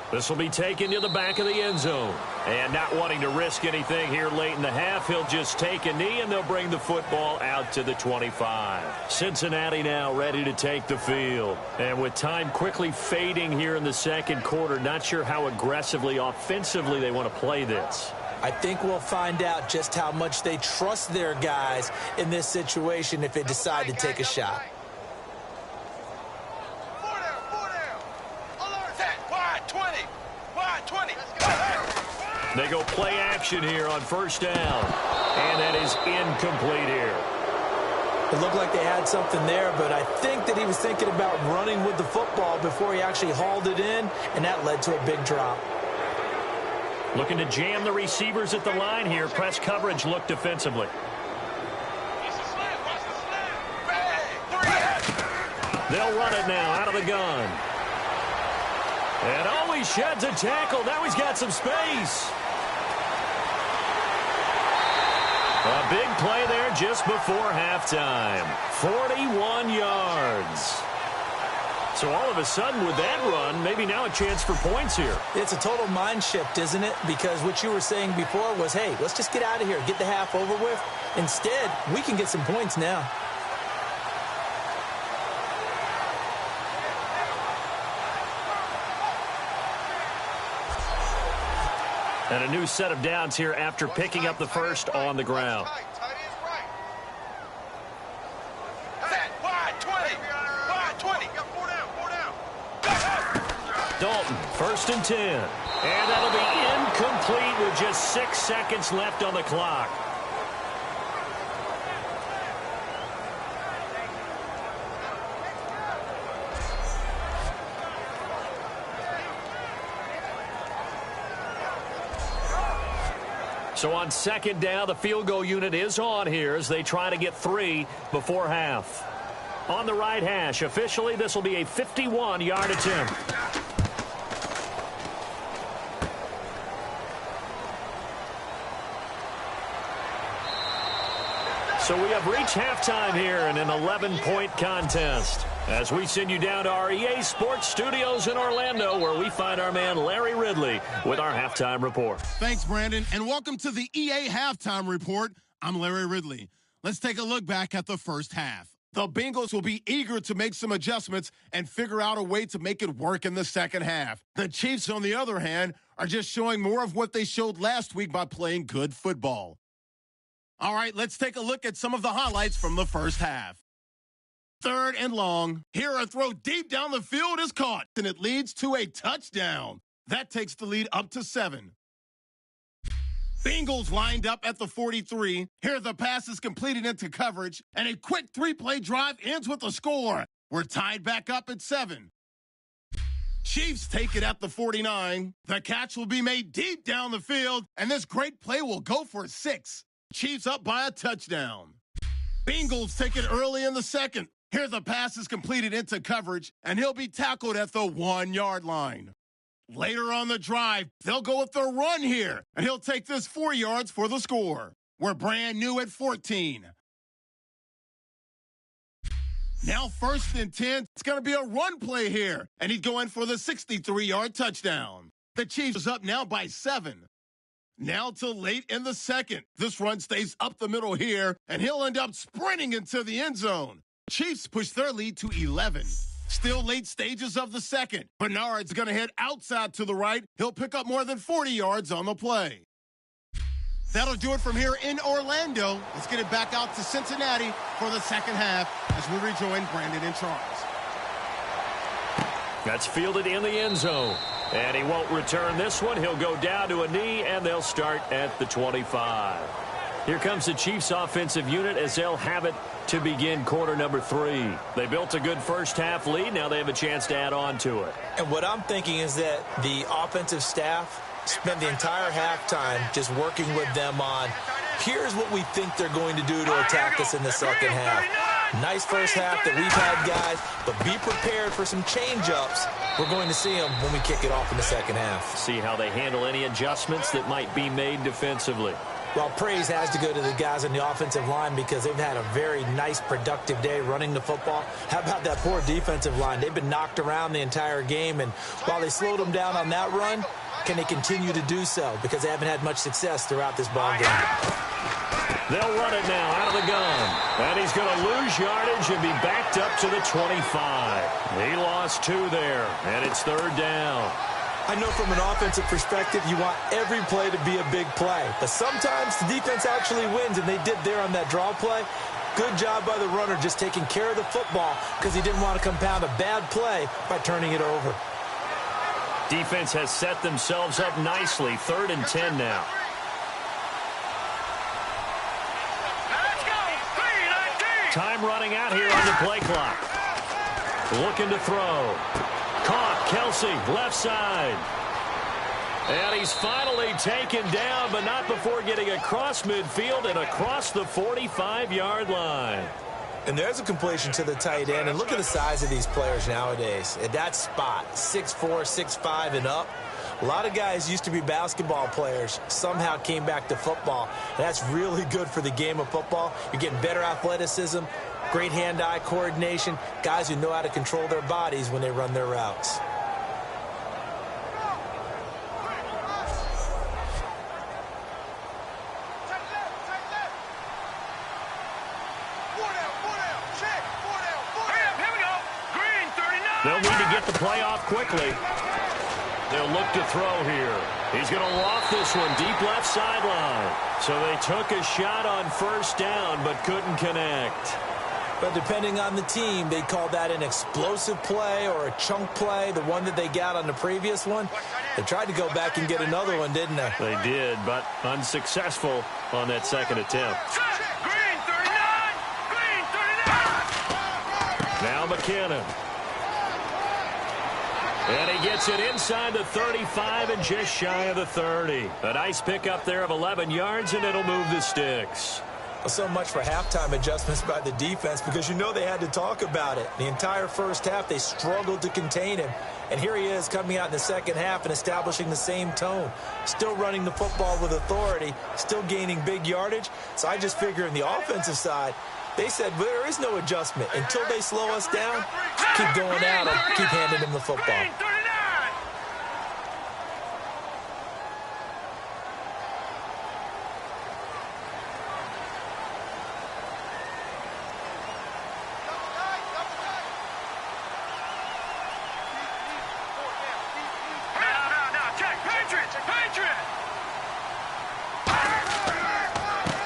This will be taken to the back of the end zone. And not wanting to risk anything here late in the half, he'll just take a knee and they'll bring the football out to the 25. Cincinnati now ready to take the field. And with time quickly fading here in the second quarter, not sure how aggressively, offensively they want to play this.
I think we'll find out just how much they trust their guys in this situation if they decide to take a shot.
They go play action here on first down. And that is incomplete here.
It looked like they had something there, but I think that he was thinking about running with the football before he actually hauled it in, and that led to a big drop.
Looking to jam the receivers at the line here. Press coverage look defensively. They'll run it now out of the gun. And oh, he sheds a tackle. Now he's got some space. A big play there just before halftime. 41 yards. So all of a sudden with that run, maybe now a chance for points here.
It's a total mind shift, isn't it? Because what you were saying before was, hey, let's just get out of here, get the half over with. Instead, we can get some points now.
And a new set of downs here after picking up the first on the ground. Dalton, 1st and 10. And that'll be incomplete with just 6 seconds left on the clock. So on second down, the field goal unit is on here as they try to get 3 before half. On the right hash, officially, this will be a 51-yard attempt. So we have reached halftime here in an 11-point contest. As we send you down to our EA Sports Studios in Orlando, where we find our man Larry Ridley with our halftime report.
Thanks, Brandon, and welcome to the EA Halftime Report. I'm Larry Ridley. Let's take a look back at the first half. The Bengals will be eager to make some adjustments and figure out a way to make it work in the second half. The Chiefs, on the other hand, are just showing more of what they showed last week by playing good football. All right, let's take a look at some of the highlights from the first half. 3rd and long. Here a throw deep down the field is caught, and it leads to a touchdown. That takes the lead up to 7. Bengals lined up at the 43. Here the pass is completed into coverage, and a quick 3-play drive ends with a score. We're tied back up at 7. Chiefs take it at the 49. The catch will be made deep down the field, and this great play will go for 6. Chiefs up by a touchdown. Bengals take it early in the second. Here the pass is completed into coverage, and he'll be tackled at the 1-yard line. Later on the drive, they'll go with the run here, and he'll take this 4 yards for the score. We're brand new at 14. Now 1st and 10, it's going to be a run play here, and he's going for the 63-yard touchdown. The Chiefs is up now by 7. Now till late in the second. This run stays up the middle here, and he'll end up sprinting into the end zone. Chiefs push their lead to 11. Still late stages of the second. Bernard's going to head outside to the right. He'll pick up more than 40 yards on the play. That'll do it from here in Orlando. Let's get it back out to Cincinnati for the second half as we rejoin Brandon and Charles.
That's fielded in the end zone. And he won't return this one. He'll go down to a knee, and they'll start at the 25. Here comes the Chiefs offensive unit as they'll have it to begin quarter number 3. They built a good first half lead. Now they have a chance to add on to it.
And what I'm thinking is that the offensive staff spent the entire halftime just working with them on, here's what we think they're going to do to attack us in the second half. Nice first half that we've had, guys, but be prepared for some change-ups. We're going to see them when we kick it off in the second half.
See how they handle any adjustments that might be made defensively.
Well, praise has to go to the guys on the offensive line because they've had a very nice, productive day running the football. How about that poor defensive line? They've been knocked around the entire game, and while they slowed them down on that run, can they continue to do so? Because they haven't had much success throughout this ball game.
They'll run it now out of the gun. And he's going to lose yardage and be backed up to the 25. He lost 2 there, and it's 3rd down.
I know from an offensive perspective, you want every play to be a big play. But sometimes the defense actually wins, and they did there on that draw play. Good job by the runner just taking care of the football because he didn't want to compound a bad play by turning it over.
Defense has set themselves up nicely. 3rd and 10 now. Time running out here on the play clock. Looking to throw. Caught. Kelsey, left side. And he's finally taken down, but not before getting across midfield and across the 45-yard line.
And there's a completion to the tight end. And look at the size of these players nowadays. At that spot, 6'4", 6'5", and up. A lot of guys used to be basketball players, somehow came back to football. And that's really good for the game of football. You're getting better athleticism, great hand-eye coordination, guys who know how to control their bodies when they run their routes.
They'll need to get the play off quickly. They'll look to throw here. He's going to loft this one deep left sideline. So they took a shot on 1st down but couldn't connect.
But depending on the team, they call that an explosive play or a chunk play, the one that they got on the previous one. They tried to go back and get another one, didn't they?
They did, but unsuccessful on that 2nd attempt.
Green 39! Green 39!
Now McKinnon. And he gets it inside the 35 and just shy of the 30. A nice pickup there of 11 yards, and it'll move the sticks.
So much for halftime adjustments by the defense because you know they had to talk about it. The entire first half, they struggled to contain him. And here he is coming out in the second half and establishing the same tone. Still running the football with authority, still gaining big yardage. So I just figure in the offensive side, they said well, there is no adjustment. Until they slow us down, keep going at them, keep handing them the football.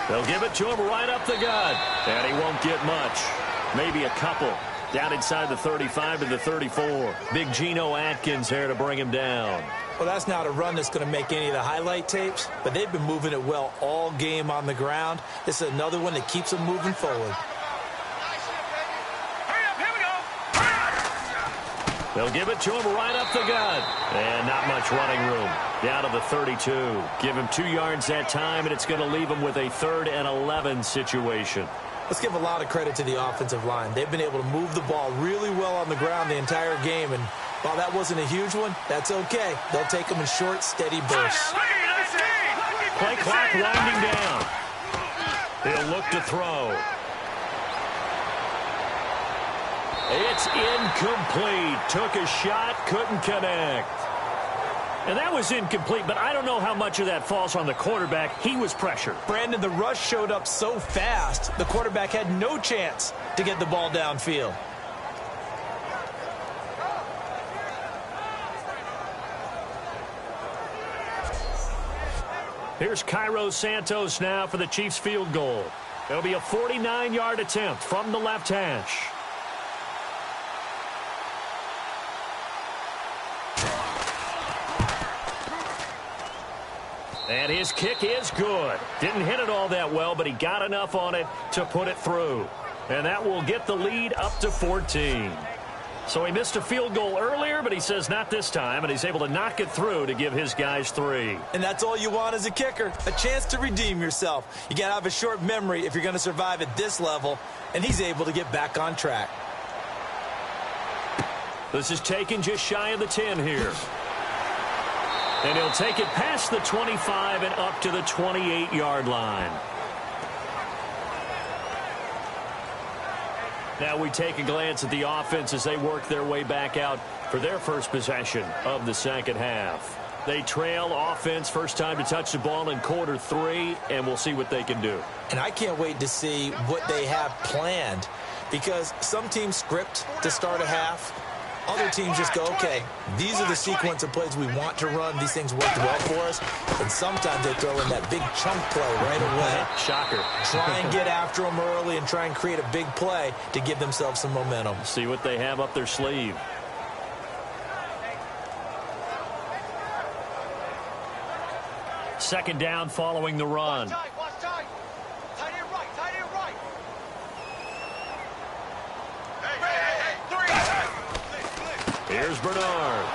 They'll give it to him right up the gut. And he won't get much. Maybe a couple. Down inside the 35 to the 34. Big Geno Atkins there to bring him down.
Well, that's not a run that's going to make any of the highlight tapes, but they've been moving it well all game on the ground. This is another one that keeps them moving forward.
They'll give it to him right up the gut. And not much running room. Down to the 32. Give him 2 yards that time, and it's going to leave him with a 3rd and 11 situation.
Let's give a lot of credit to the offensive line. They've been able to move the ball really well on the ground the entire game, and while that wasn't a huge one, that's okay. They'll take them in short, steady bursts.
Play clock winding down. He'll look to throw. It's incomplete. Took a shot, couldn't connect. And that was incomplete, but I don't know how much of that falls on the quarterback. He was pressured.
Brandon, the rush showed up so fast, the quarterback had no chance to get the ball downfield.
Here's Cairo Santos now for the Chiefs field goal. It'll be a 49-yard attempt from the left hash. And his kick is good. Didn't hit it all that well, but he got enough on it to put it through. And that will get the lead up to 14. So he missed a field goal earlier, but he says not this time, and he's able to knock it through to give his guys 3.
And that's all you want as a kicker, a chance to redeem yourself. You got to have a short memory if you're going to survive at this level, and he's able to get back on track.
This is taken just shy of the 10 here. And he'll take it past the 25 and up to the 28-yard line. Now we take a glance at the offense as they work their way back out for their first possession of the second half. They trail offense, first time to touch the ball in quarter 3, and we'll see what they can do.
And I can't wait to see what they have planned, because some teams script to start a half. Other teams just go, okay, these are the sequence of plays we want to run. These things work well for us. And sometimes they throw in that big chunk play right away.
Shocker.
Try and get after them early and try and create a big play to give themselves some momentum.
See what they have up their sleeve. Second down following the run. Here's Bernard.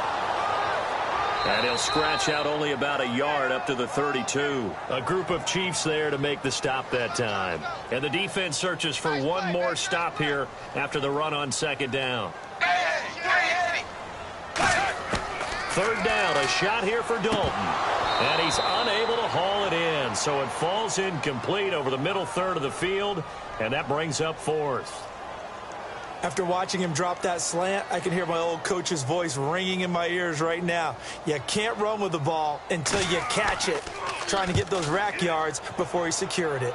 And he'll scratch out only about a yard up to the 32. A group of Chiefs there to make the stop that time. And the defense searches for one more stop here after the run on second down. Third down, a shot here for Dalton. And he's unable to haul it in. So it falls incomplete over the middle third of the field. And that brings up fourth.
After watching him drop that slant, I can hear my old coach's voice ringing in my ears right now. You can't run with the ball until you catch it. Trying to get those rack yards before he secured it.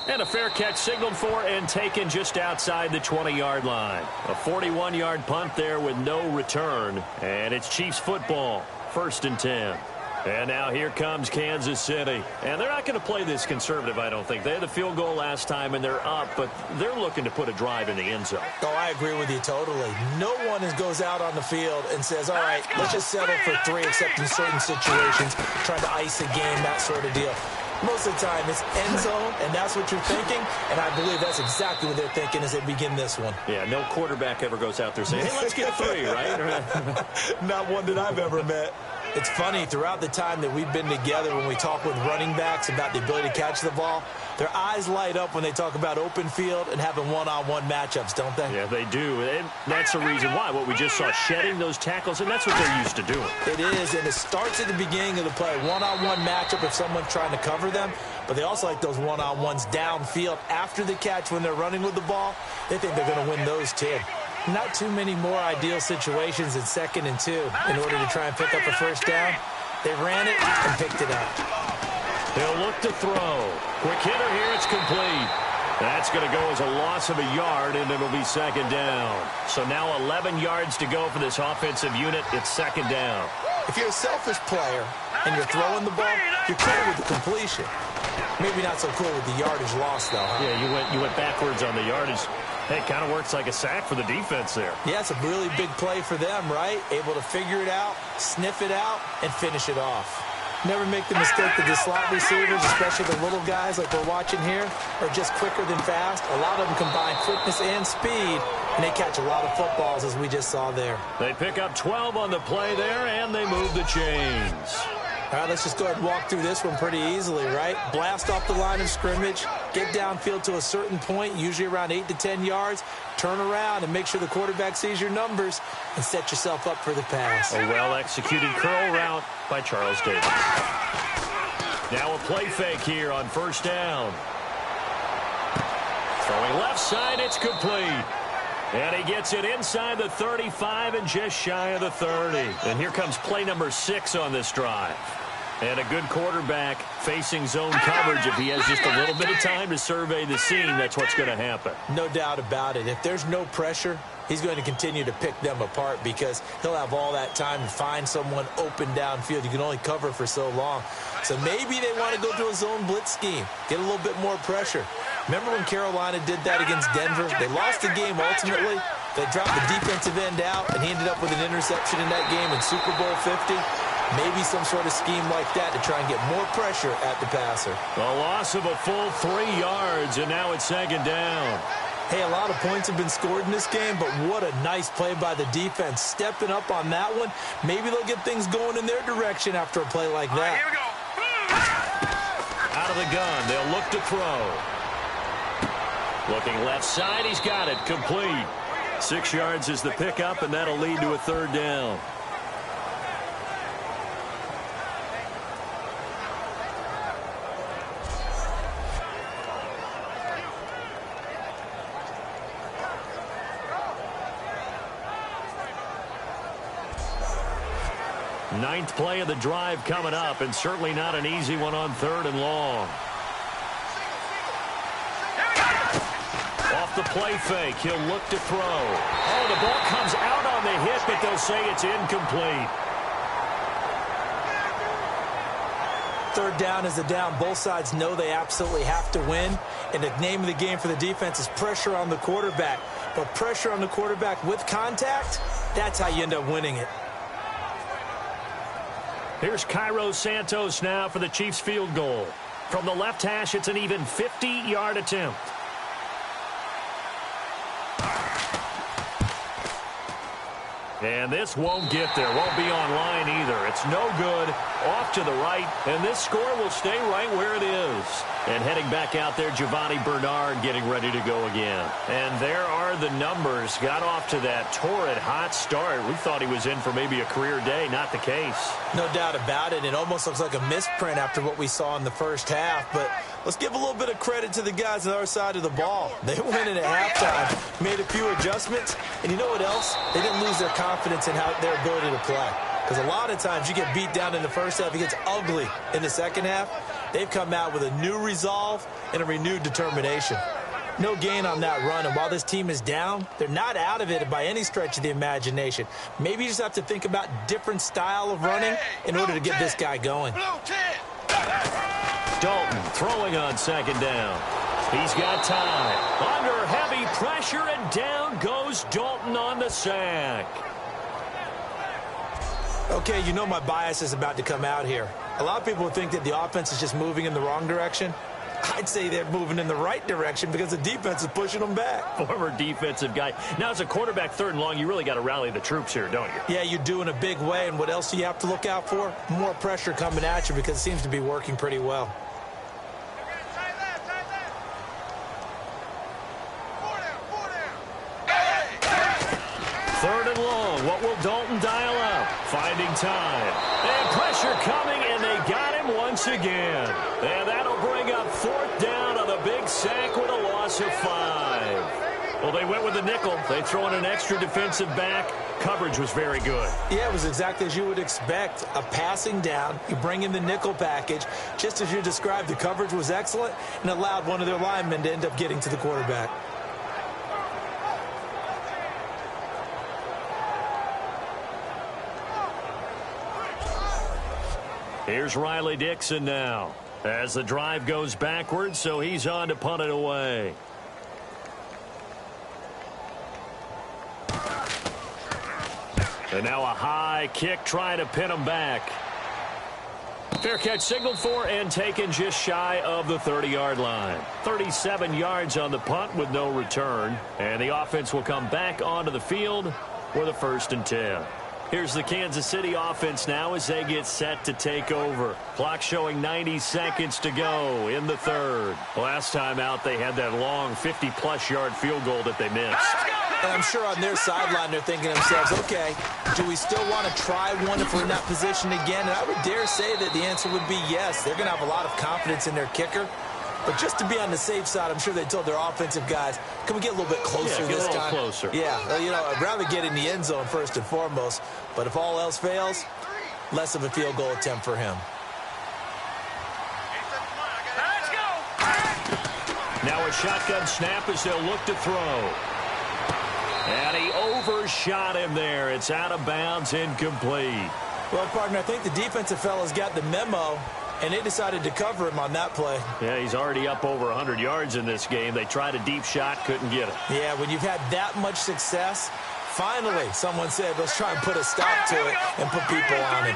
And a fair catch signaled for and taken just outside the 20-yard line. A 41-yard punt there with no return. And it's Chiefs football, 1st and 10. And now here comes Kansas City. And they're not going to play this conservative, I don't think. They had the field goal last time, and they're up, but they're looking to put a drive in the end zone.
Oh, I agree with you totally. No one goes out on the field and says, all right, let's just settle for 3, except in certain situations, trying to ice a game, that sort of deal. Most of the time, it's end zone, and that's what you're thinking, and I believe that's exactly what they're thinking as they begin this one.
Yeah, no quarterback ever goes out there saying, hey, let's get 3, right?
Not one that I've ever met. It's funny, throughout the time that we've been together, when we talk with running backs about the ability to catch the ball, their eyes light up when they talk about open field and having one-on-one matchups, don't they?
Yeah, they do. And that's the reason why. What we just saw, shedding those tackles, and that's what they're used to doing.
It is, and it starts at the beginning of the play. One-on-one matchup if someone's trying to cover them, but they also like those one-on-ones downfield after the catch when they're running with the ball. They think they're going to win those too. Not too many more ideal situations in 2nd and 2 in order to try and pick up a first down. They ran it and picked it up.
They'll look to throw. Quick hitter here, it's complete. That's going to go as a loss of a yard, and it'll be 2nd down. So now 11 yards to go for this offensive unit. It's 2nd down.
If you're a selfish player and you're throwing the ball, you're cool with the completion. Maybe not so cool with the yardage loss, though. Huh?
Yeah, you went backwards on the yardage. Hey, it kind of works like a sack for the defense there.
Yeah, it's a really big play for them, right? Able to figure it out, sniff it out, and finish it off. Never make the mistake that the slot receivers, especially the little guys like we're watching here, are just quicker than fast. A lot of them combine quickness and speed, and they catch a lot of footballs, as we just saw there.
They pick up 12 on the play there, and they move the chains.
All right, let's just go ahead and walk through this one pretty easily, right? Blast off the line of scrimmage, get downfield to a certain point, usually around 8 to 10 yards, turn around and make sure the quarterback sees your numbers and set yourself up for the pass.
A well-executed curl route by Charles Davis. Now a play fake here on 1st down. Throwing left side, it's complete. And he gets it inside the 35 and just shy of the 30. And here comes play number 6 on this drive. And a good quarterback facing zone coverage. If he has just a little bit of time to survey the scene, that's what's going to happen.
No doubt about it. If there's no pressure, he's going to continue to pick them apart because he'll have all that time to find someone open downfield. You can only cover for so long. So maybe they want to go to a zone blitz scheme, get a little bit more pressure. Remember when Carolina did that against Denver? They lost the game ultimately. They dropped the defensive end out, and he ended up with an interception in that game in Super Bowl 50. Maybe some sort of scheme like that to try and get more pressure at the passer.
A loss of a full 3 yards, and now it's 2nd down.
Hey, a lot of points have been scored in this game, but what a nice play by the defense. Stepping up on that one. Maybe they'll get things going in their direction after a play like that.
Here we go.
Out of the gun, they'll look to throw. Looking left side, he's got it, complete. 6 yards is the pickup, and that'll lead to a 3rd down. Ninth play of the drive coming up, and certainly not an easy one on 3rd and long. Off the play fake, he'll look to throw. Oh, the ball comes out on the hit, but they'll say it's incomplete.
3rd down is a down. Both sides know they absolutely have to win. And the name of the game for the defense is pressure on the quarterback. But pressure on the quarterback with contact, that's how you end up winning it.
Here's Cairo Santos now for the Chiefs field goal. From the left hash, it's an even 50-yard attempt. And this won't get there. Won't be online either. It's no good. Off to the right. And this score will stay right where it is. And heading back out there, Giovanni Bernard getting ready to go again. And there are the numbers. Got off to that torrid hot start. We thought he was in for maybe a career day. Not the case.
No doubt about it. It almost looks like a misprint after what we saw in the first half. But let's give a little bit of credit to the guys on the other side of the ball. They went in at halftime, made a few adjustments. And you know what else? They didn't lose their confidence in their ability to play. Because a lot of times you get beat down in the first half, it gets ugly in the second half. They've come out with a new resolve and a renewed determination. No gain on that run, and while this team is down, they're not out of it by any stretch of the imagination. Maybe you just have to think about different style of running in order to get this guy going.
Dalton throwing on 2nd down. He's got time. Under heavy pressure, and down goes Dalton on the sack.
Okay, you know my bias is about to come out here. A lot of people think that the offense is just moving in the wrong direction. I'd say they're moving in the right direction because the defense is pushing them back.
Former defensive guy. Now, as a quarterback 3rd and long, you really got to rally the troops here, don't you?
Yeah, you do in a big way. And what else do you have to look out for? More pressure coming at you because it seems to be working pretty well.
3rd and long. What will Dalton dial up? Finding time. And pressure coming, and they got him once again. And that'll bring up 4th down on the big sack with a loss of 5. Well, they went with the nickel. They throw in an extra defensive back. Coverage was very good.
Yeah, it was exactly as you would expect. A passing down. You bring in the nickel package. Just as you described, the coverage was excellent and allowed one of their linemen to end up getting to the quarterback.
Here's Riley Dixon now as the drive goes backwards, so he's on to punt it away. And now a high kick trying to pin him back. Fair catch signaled for and taken just shy of the 30-yard line. 37 yards on the punt with no return. And the offense will come back onto the field for the 1st and 10. Here's the Kansas City offense now as they get set to take over. Clock showing 90 seconds to go in the 3rd. Last time out, they had that long 50-plus yard field goal that they missed.
And I'm sure on their sideline they're thinking to themselves, okay, do we still want to try one if we're in that position again? And I would dare say that the answer would be yes. They're going to have a lot of confidence in their kicker. But just to be on the safe side, I'm sure they told their offensive guys, can we get a little bit closer this time?
Closer.
Yeah, well, you know, I'd rather get in the end zone first and foremost. But if all else fails, less of a field goal attempt for him.
Let's go.
Now a shotgun snap as they'll look to throw. And he overshot him there. It's out of bounds, incomplete.
Well, partner, I think the defensive fellas got the memo, and they decided to cover him on that play.
Yeah, he's already up over 100 yards in this game. They tried a deep shot, couldn't get it.
Yeah, when you've had that much success, finally someone said, let's try and put a stop to it and put people on him.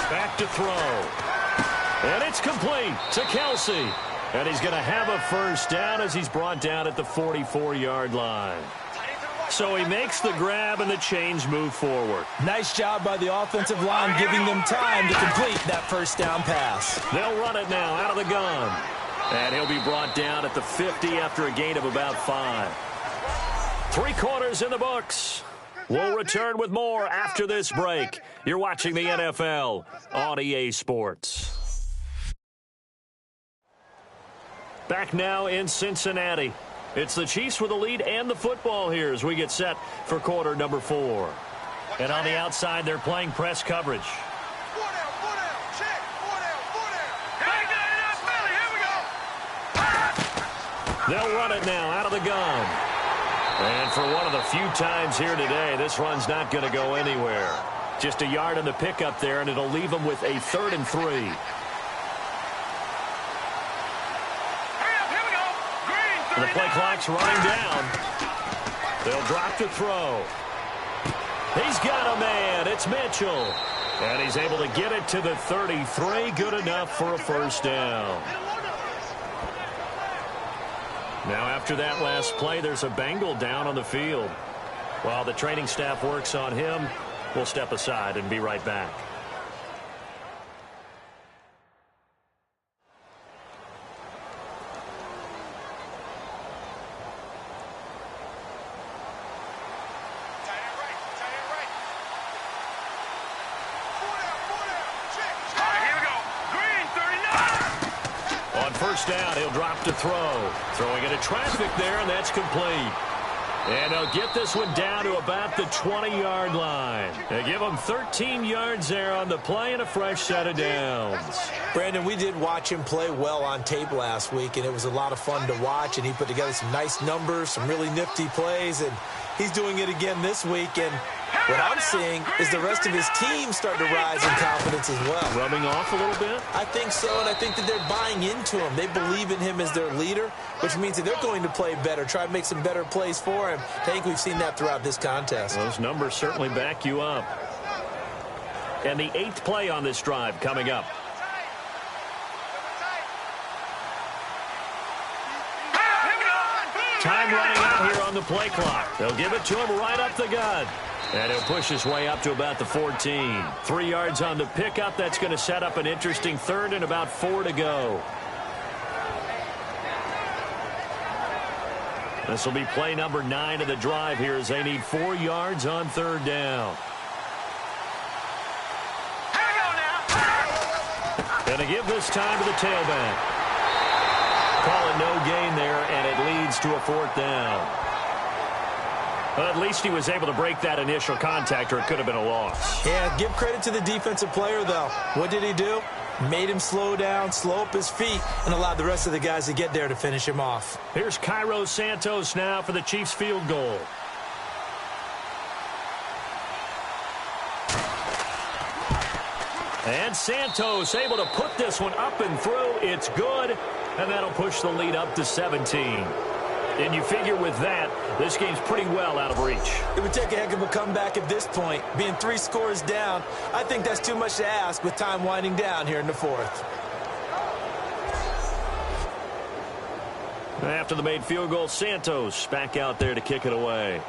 Back to throw. And it's complete to Kelsey. And he's going to have a 1st down as he's brought down at the 44-yard line. So he makes the grab and the chains move forward.
Nice job by the offensive line giving them time to complete that 1st down pass.
They'll run it now out of the gun. And he'll be brought down at the 50 after a gain of about 5. 3 quarters in the books. We'll return with more after this break. You're watching the NFL on EA Sports. Back now in Cincinnati. It's the Chiefs with the lead and the football here as we get set for quarter number 4. And on the outside, they're playing press coverage. They'll run it now out of the gun. And for one of the few times here today, this run's not going to go anywhere. Just a yard on the pickup there, and it'll leave them with a 3rd and 3. The play clock's running down. They'll drop to throw. He's got a man. It's Mitchell. And he's able to get it to the 33. Good enough for a first down. Now, after that last play, there's a Bengal down on the field. While the training staff works on him, we'll step aside and be right back. First down, he'll drop to throw. Throwing into traffic there, and that's complete. And they'll get this one down to about the 20-yard line. They give him 13 yards there on the play and a fresh set of downs.
Brandon, we did watch him play well on tape last week, and it was a lot of fun to watch, and he put together some nice numbers, some really nifty plays, and he's doing it again this week. And what I'm seeing is the rest of his team starting to rise in confidence as well.
Rubbing off a little bit?
I think so, and I think that they're buying into him. They believe in him as their leader, which means that they're going to play better, try to make some better plays for him. I think we've seen that throughout this contest.
Those numbers certainly back you up. And the 8th play on this drive coming up. Time running out here on the play clock. They'll give it to him right up the gut. And he'll push his way up to about the 14. 3 yards on the pickup. That's going to set up an interesting 3rd and about 4 to go. This will be play number 9 of the drive here as they need 4 yards on 3rd down. Going to give this time to the tailback. Call it no gain there, and it leads to a 4th down. Well, at least he was able to break that initial contact, or it could have been a loss.
Yeah, give credit to the defensive player, though. What did he do? Made him slow down, slow up his feet, and allowed the rest of the guys to get there to finish him off.
Here's Cairo Santos now for the Chiefs field goal. And Santos able to put this one up and through. It's good, and that'll push the lead up to 17. And you figure with that, this game's pretty well out of reach.
It would take a heck of a comeback at this point. Being 3 scores down, I think that's too much to ask with time winding down here in the 4th.
After the made field goal, Santos back out there to kick it away.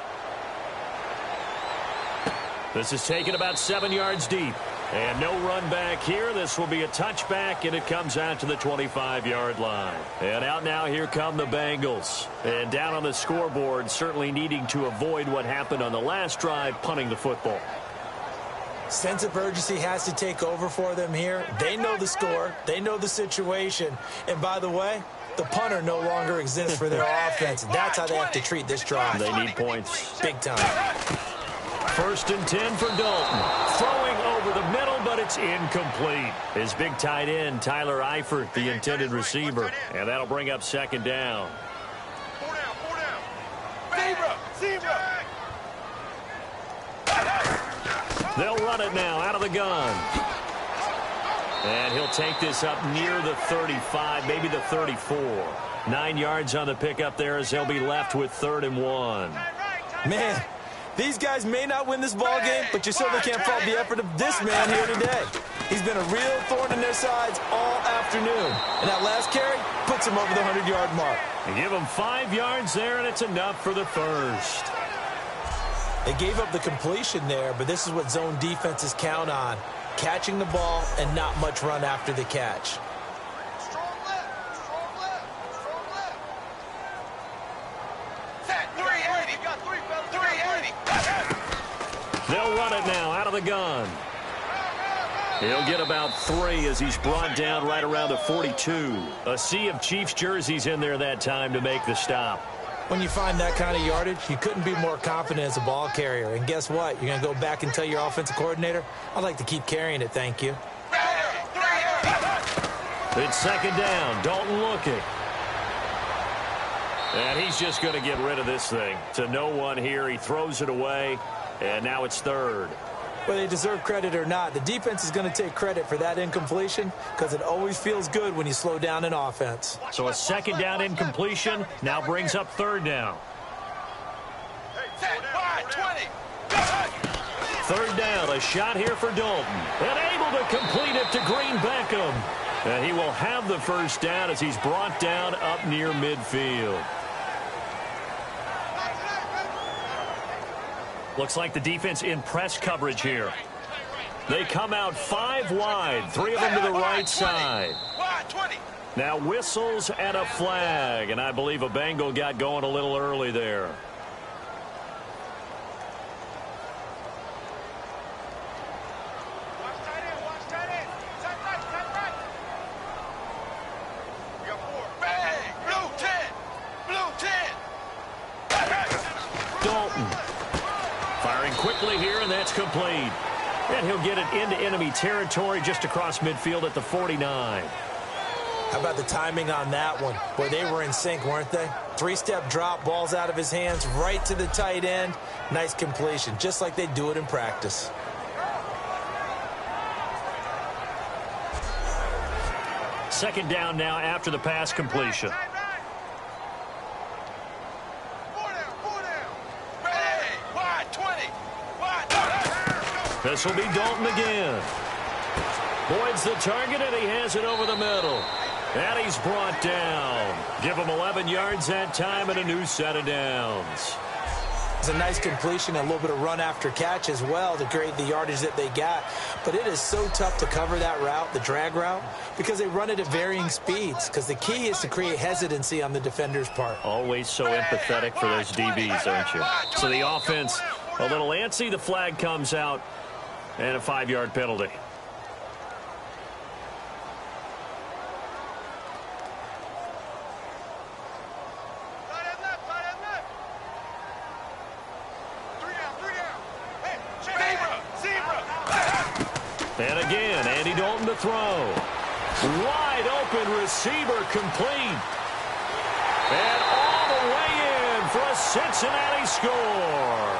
This is taken about 7 yards deep. And no run back here. This will be a touchback, and it comes out to the 25-yard line. And out now, here come the Bengals. And down on the scoreboard, certainly needing to avoid what happened on the last drive, punting the football.
Sense of urgency has to take over for them here. They know the score. They know the situation. And by the way, the punter no longer exists for their offense. That's how they have to treat this drive.
They need points.
Big time.
1st and 10 for Dalton. Throwing over the middle, but it's incomplete. His big tight end, Tyler Eifert, the intended receiver. And that'll bring up 2nd down.
4 down. Zebra.
They'll run it now out of the gun. And he'll take this up near the 35, maybe the 34. 9 yards on the pickup there as they'll be left with 3rd and 1.
Man, these guys may not win this ball game, but you certainly can't fault the effort of this man here today. He's been a real thorn in their sides all afternoon. And that last carry puts him over the 100-yard mark.
They give him 5 yards there, and it's enough for the first.
They gave up the completion there, but this is what zone defenses count on. Catching the ball and not much run after the catch.
They'll run it now out of the gun. He'll get about 3 as he's brought down right around the 42. A sea of Chiefs jerseys in there that time to make the stop.
When you find that kind of yardage, you couldn't be more confident as a ball carrier. And guess what? You're going to go back and tell your offensive coordinator, I'd like to keep carrying it, thank you.
It's second down. Dalton looking. And he's just going to get rid of this thing. To no one here. He throws it away. And now it's third.
Whether they deserve credit or not, the defense is going to take credit for that incompletion because it always feels good when you slow down an offense.
So a second down incompletion now brings up third down. Third down, a shot here for Dalton. And able to complete it to Green Beckham. And he will have the first down as he's brought down up near midfield. Looks like the defense in press coverage here. They come out 5 wide, 3 of them to the right side. Now whistles and a flag, and I believe a Bengal got going a little early there. Dalton firing quickly here, and that's complete. And he'll get it into enemy territory just across midfield at the 49.
How about the timing on that one? Boy, they were in sync, weren't they? 3-step drop, balls out of his hands, right to the tight end. Nice completion, just like they do it in practice.
Second down now after the pass completion. This will be Dalton again. Boyd's the target, and he has it over the middle. And he's brought down. Give him 11 yards that time and a new set of downs.
It's a nice completion, a little bit of run after catch as well to create the yardage that they got. But it is so tough to cover that route, the drag route, because they run it at varying speeds. Because the key is to create hesitancy on the defender's part.
Always so empathetic for those DBs, aren't you? So the offense a little antsy. The flag comes out. And a 5-yard penalty. And again, Andy Dalton to throw. Wide open receiver complete. And all the way in for a Cincinnati score.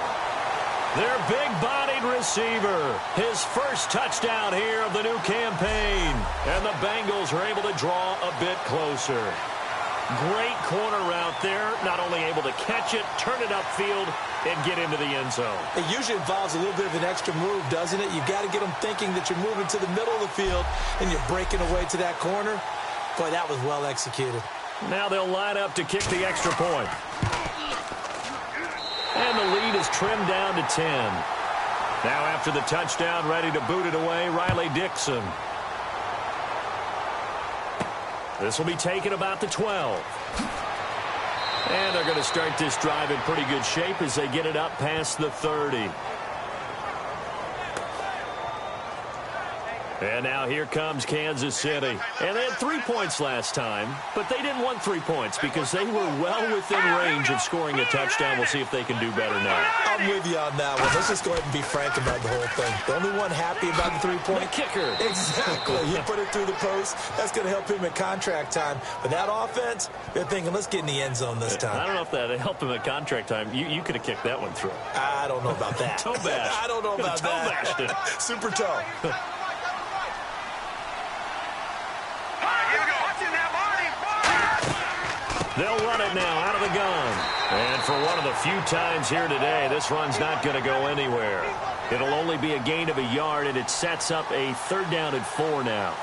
Their big-bodied receiver, his first touchdown here of the new campaign. And the Bengals are able to draw a bit closer. Great corner route there. Not only able to catch it, turn it upfield, and get into the end zone.
It usually involves a little bit of an extra move, doesn't it? You've got to get them thinking that you're moving to the middle of the field and you're breaking away to that corner. Boy, that was well executed.
Now they'll line up to kick the extra point. And the lead is trimmed down to 10. Now after the touchdown, ready to boot it away, Riley Dixon. This will be taken about the 12. And they're going to start this drive in pretty good shape as they get it up past the 30. And now here comes Kansas City. And they had 3 points last time, but they didn't want 3 points because they were well within range of scoring a touchdown. We'll see if they can do better now.
I'm with you on that one. Let's just go ahead and be frank about the whole thing. The only one happy about the 3-point?
The kicker.
Exactly. You put it through the post. That's going to help him at contract time. But that offense, they're thinking, let's get in the end zone this time.
I don't know if that helped him at contract time. You could have kicked that one through.
I don't know about that.
Toe bash.
I don't know about that.
Toe bashed it.
Super toe.
They'll run it now out of the gun. And for one of the few times here today, this run's not going to go anywhere. It'll only be a gain of a yard, and it sets up a 3rd down and 4 now.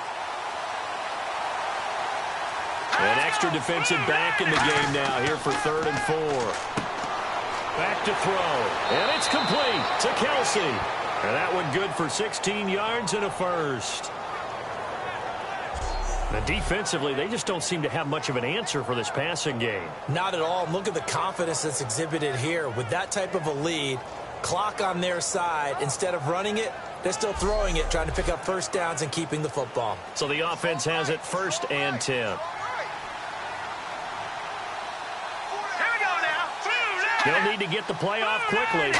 An extra defensive back in the game now here for 3rd and 4. Back to throw. And it's complete to Kelsey. And that one good for 16 yards and a first. Now, defensively, they just don't seem to have much of an answer for this passing game.
Not at all. Look at the confidence that's exhibited here. With that type of a lead, clock on their side, instead of running it, they're still throwing it, trying to pick up first downs and keeping the football.
So the offense has it 1st and 10.
Here we go now.
They'll need to get the play off quickly.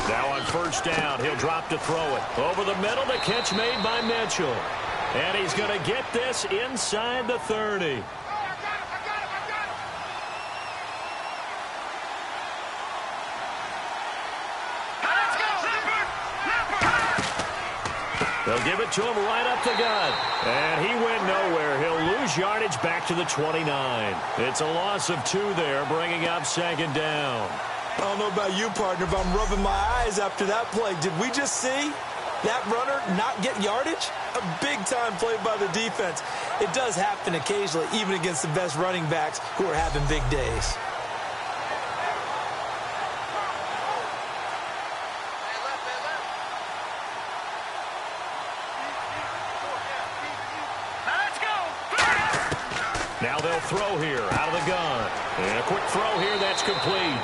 Now on first down, he'll drop to throw it. Over the middle, the catch made by Mitchell. And he's going to get this inside the 30. They'll give it to him right up the gut. And he went nowhere. He'll lose yardage back to the 29. It's a loss of 2 there, bringing up second down.
I don't know about you, partner, but I'm rubbing my eyes after that play. Did we just see that runner not get yardage? A big-time play by the defense. It does happen occasionally, even against the best running backs who are having big days.
Now they'll throw here out of the gun. And a quick throw here, that's complete.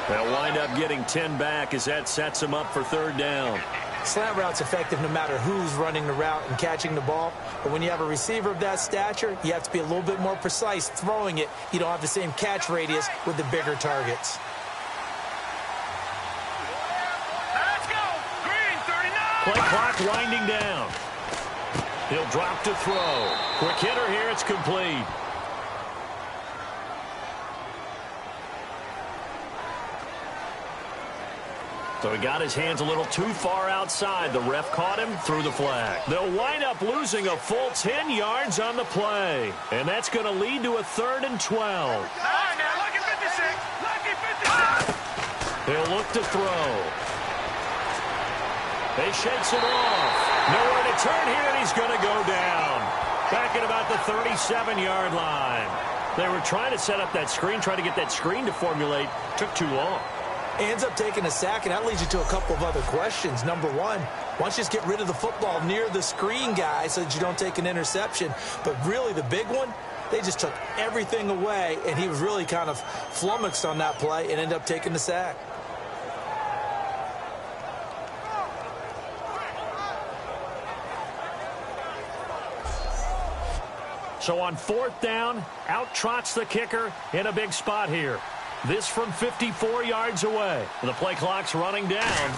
They'll wind up getting 10 back as that sets them up for third down.
Slant route's effective no matter who's running the route and catching the ball. But when you have a receiver of that stature, you have to be a little bit more precise throwing it. You don't have the same catch radius with the bigger targets.
Let's go. Green, 39.
Play clock winding down. He'll drop to throw. Quick hitter here, it's complete. So he got his hands a little too far outside. The ref caught him, threw the flag. They'll wind up losing a full 10 yards on the play. And that's going to lead to a 3rd and 12.
All right, now, lucky 56. Lucky 56.
He'll look to throw. They shakes it off. Nowhere to turn here, and he's going to go down. Back at about the 37-yard line. They were trying to set up that screen, trying to get that screen to formulate. Took too long.
Ends up taking a sack, and that leads you to a couple of other questions. Number one, why don't you just get rid of the football near the screen guy so that you don't take an interception? But really, the big one, they just took everything away, and he was really kind of flummoxed on that play and ended up taking the sack.
So on 4th down, out trots the kicker in a big spot here. This from 54 yards away. The play clock's running down.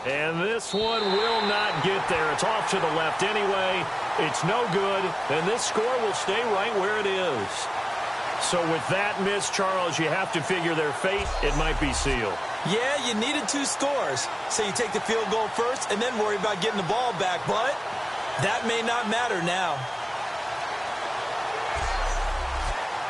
And this one will not get there. It's off to the left anyway. It's no good. And this score will stay right where it is. So with that miss, Charles, you have to figure their fate. It might be sealed.
Yeah, you needed 2 scores. So you take the field goal first and then worry about getting the ball back. But that may not matter now.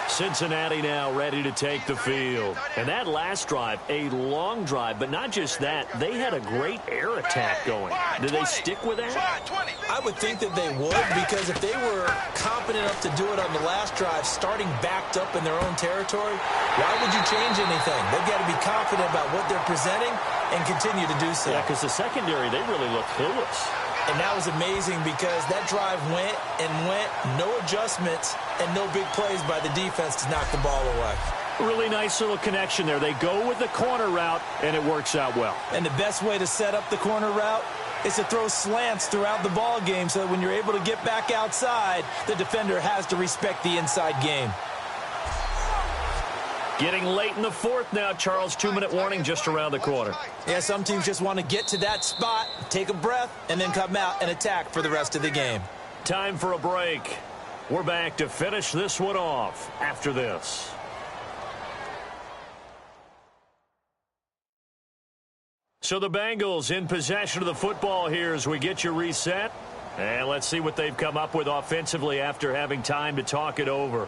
Cincinnati now ready to take the field. And that last drive, a long drive, but not just that. They had a great air attack going. Did they stick with that?
I would think that they would, because if they were confident enough to do it on the last drive, starting backed up in their own territory, why would you change anything? They've got to be confident about what they're presenting and continue to do so.
Yeah, because the secondary, they really look clueless.
And that was amazing because that drive went and went, no adjustments and no big plays by the defense to knock the ball away.
Really nice little connection there. They go with the corner route, and it works out well.
And the best way to set up the corner route is to throw slants throughout the ball game so that when you're able to get back outside, the defender has to respect the inside game.
Getting late in the 4th now, Charles. 2-minute warning just around the corner.
Yeah, some teams just want to get to that spot, take a breath, and then come out and attack for the rest of the game.
Time for a break. We're back to finish this one off after this. So the Bengals in possession of the football here as we get you reset. And let's see what they've come up with offensively after having time to talk it over.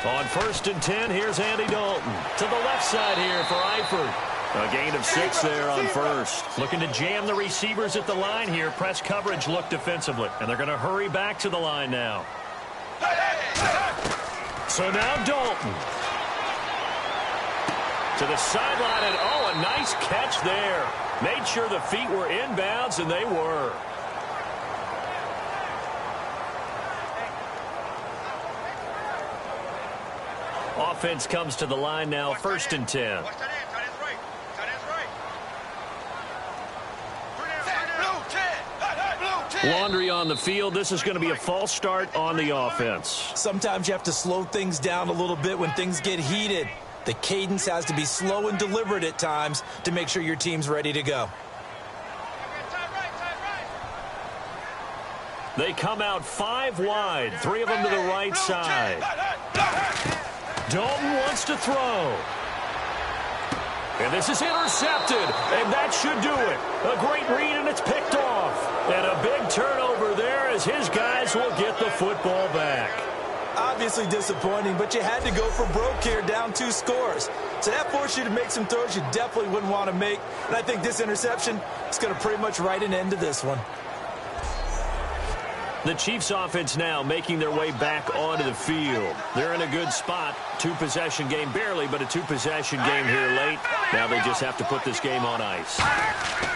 On 1st and 10, here's Andy Dalton. To the left side here for Eifert. A gain of 6 there on 1st. Looking to jam the receivers at the line here. Press coverage look defensively. And they're going to hurry back to the line now. So now Dalton. To the sideline, and oh, a nice catch there. Made sure the feet were inbounds, and they were. Offense comes to the line now, 1st and 10. Laundry on the field. This is going to be a false start on the offense.
Sometimes you have to slow things down a little bit when things get heated. The cadence has to be slow and deliberate at times to make sure your team's ready to go.
They come out 5 wide, 3 of them to the right side. Dalton wants to throw. And this is intercepted, and that should do it. A great read, and it's picked off. And a big turnover there as his guys will get the football back.
Obviously disappointing, but you had to go for broke here, down 2 scores. So that forced you to make some throws you definitely wouldn't want to make. And I think this interception is going to pretty much write an end to this one.
The Chiefs offense now making their way back onto the field. They're in a good spot. 2-possession game barely, but a 2-possession game here late. Now they just have to put this game on ice.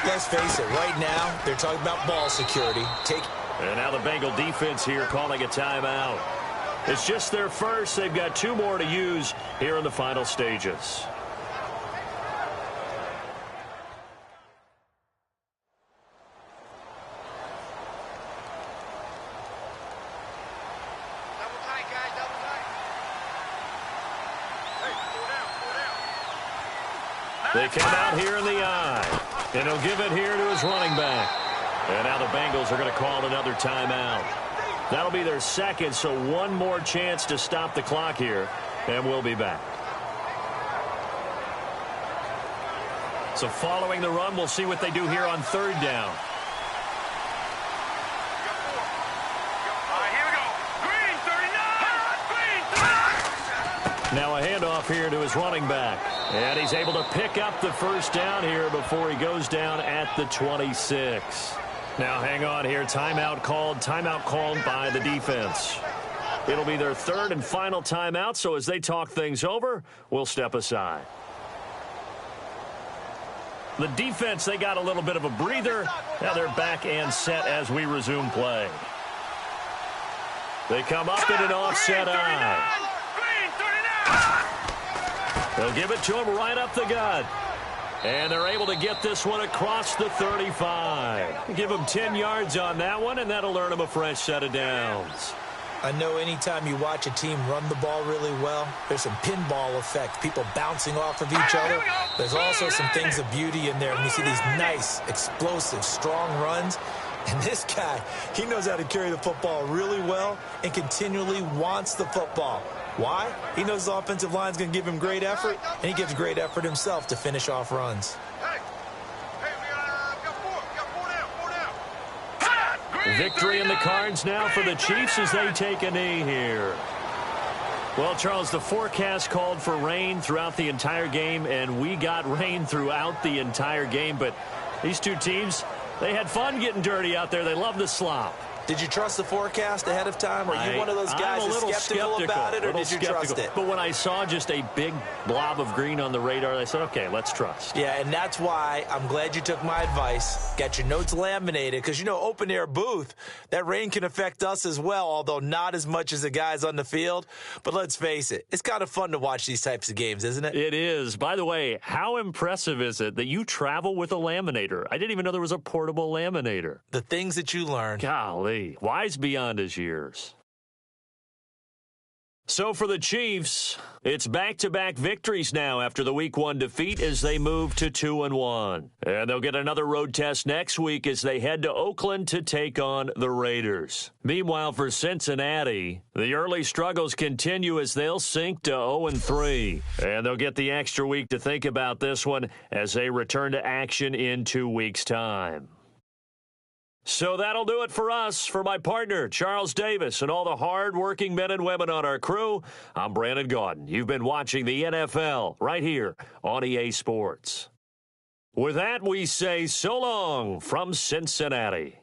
Let's face it, right now they're talking about ball security.
And now the Bengal defense here calling a timeout. It's just their first. They've got 2 more to use here in the final stages. They come out here in the eye, and he'll give it here to his running back. And now the Bengals are going to call another timeout. That'll be their second, so 1 more chance to stop the clock here, and we'll be back. So following the run, we'll see what they do here on 3rd down. Now a handoff here to his running back. And he's able to pick up the first down here before he goes down at the 26. Now hang on here. Timeout called by the defense. It'll be their 3rd and final timeout, so as they talk things over, we'll step aside. The defense, they got a little bit of a breather. Now they're back and set as we resume play. They come up in an offset eye. They'll give it to him right up the gut. And they're able to get this one across the 35. Give him 10 yards on that one, and that'll earn him a fresh set of downs.
I know anytime you watch a team run the ball really well, there's some pinball effect, people bouncing off of each other. There's also some things of beauty in there when you see these nice, explosive, strong runs. And this guy, he knows how to carry the football really well and continually wants the football. Why? He knows the offensive line is going to give him great effort, and he gives great effort himself to finish off runs.
Victory in the cards now for the Chiefs as they take a knee here. Well, Charles, the forecast called for rain throughout the entire game, and we got rain throughout the entire game. But these 2 teams, they had fun getting dirty out there. They love the slop.
Did you trust the forecast ahead of time? Are you one of those guys that's skeptical about it, or did you trust it?
But when I saw just a big blob of green on the radar, I said, okay, let's trust.
Yeah, and that's why I'm glad you took my advice. Got your notes laminated, because, you know, open-air booth, that rain can affect us as well, although not as much as the guys on the field. But let's face it, it's kind of fun to watch these types of games, isn't it?
It is. By the way, how impressive is it that you travel with a laminator? I didn't even know there was a portable laminator.
The things that you learn.
Golly. Wise beyond his years. So for the Chiefs, it's back-to-back victories now after the Week 1 defeat as they move to 2-1. And they'll get another road test next week as they head to Oakland to take on the Raiders. Meanwhile, for Cincinnati, the early struggles continue as they'll sink to 0-3. And they'll get the extra week to think about this one as they return to action in 2 weeks' time. So that'll do it for us. For my partner, Charles Davis, and all the hard-working men and women on our crew, I'm Brandon Gaudin. You've been watching the NFL right here on EA Sports. With that, we say so long from Cincinnati.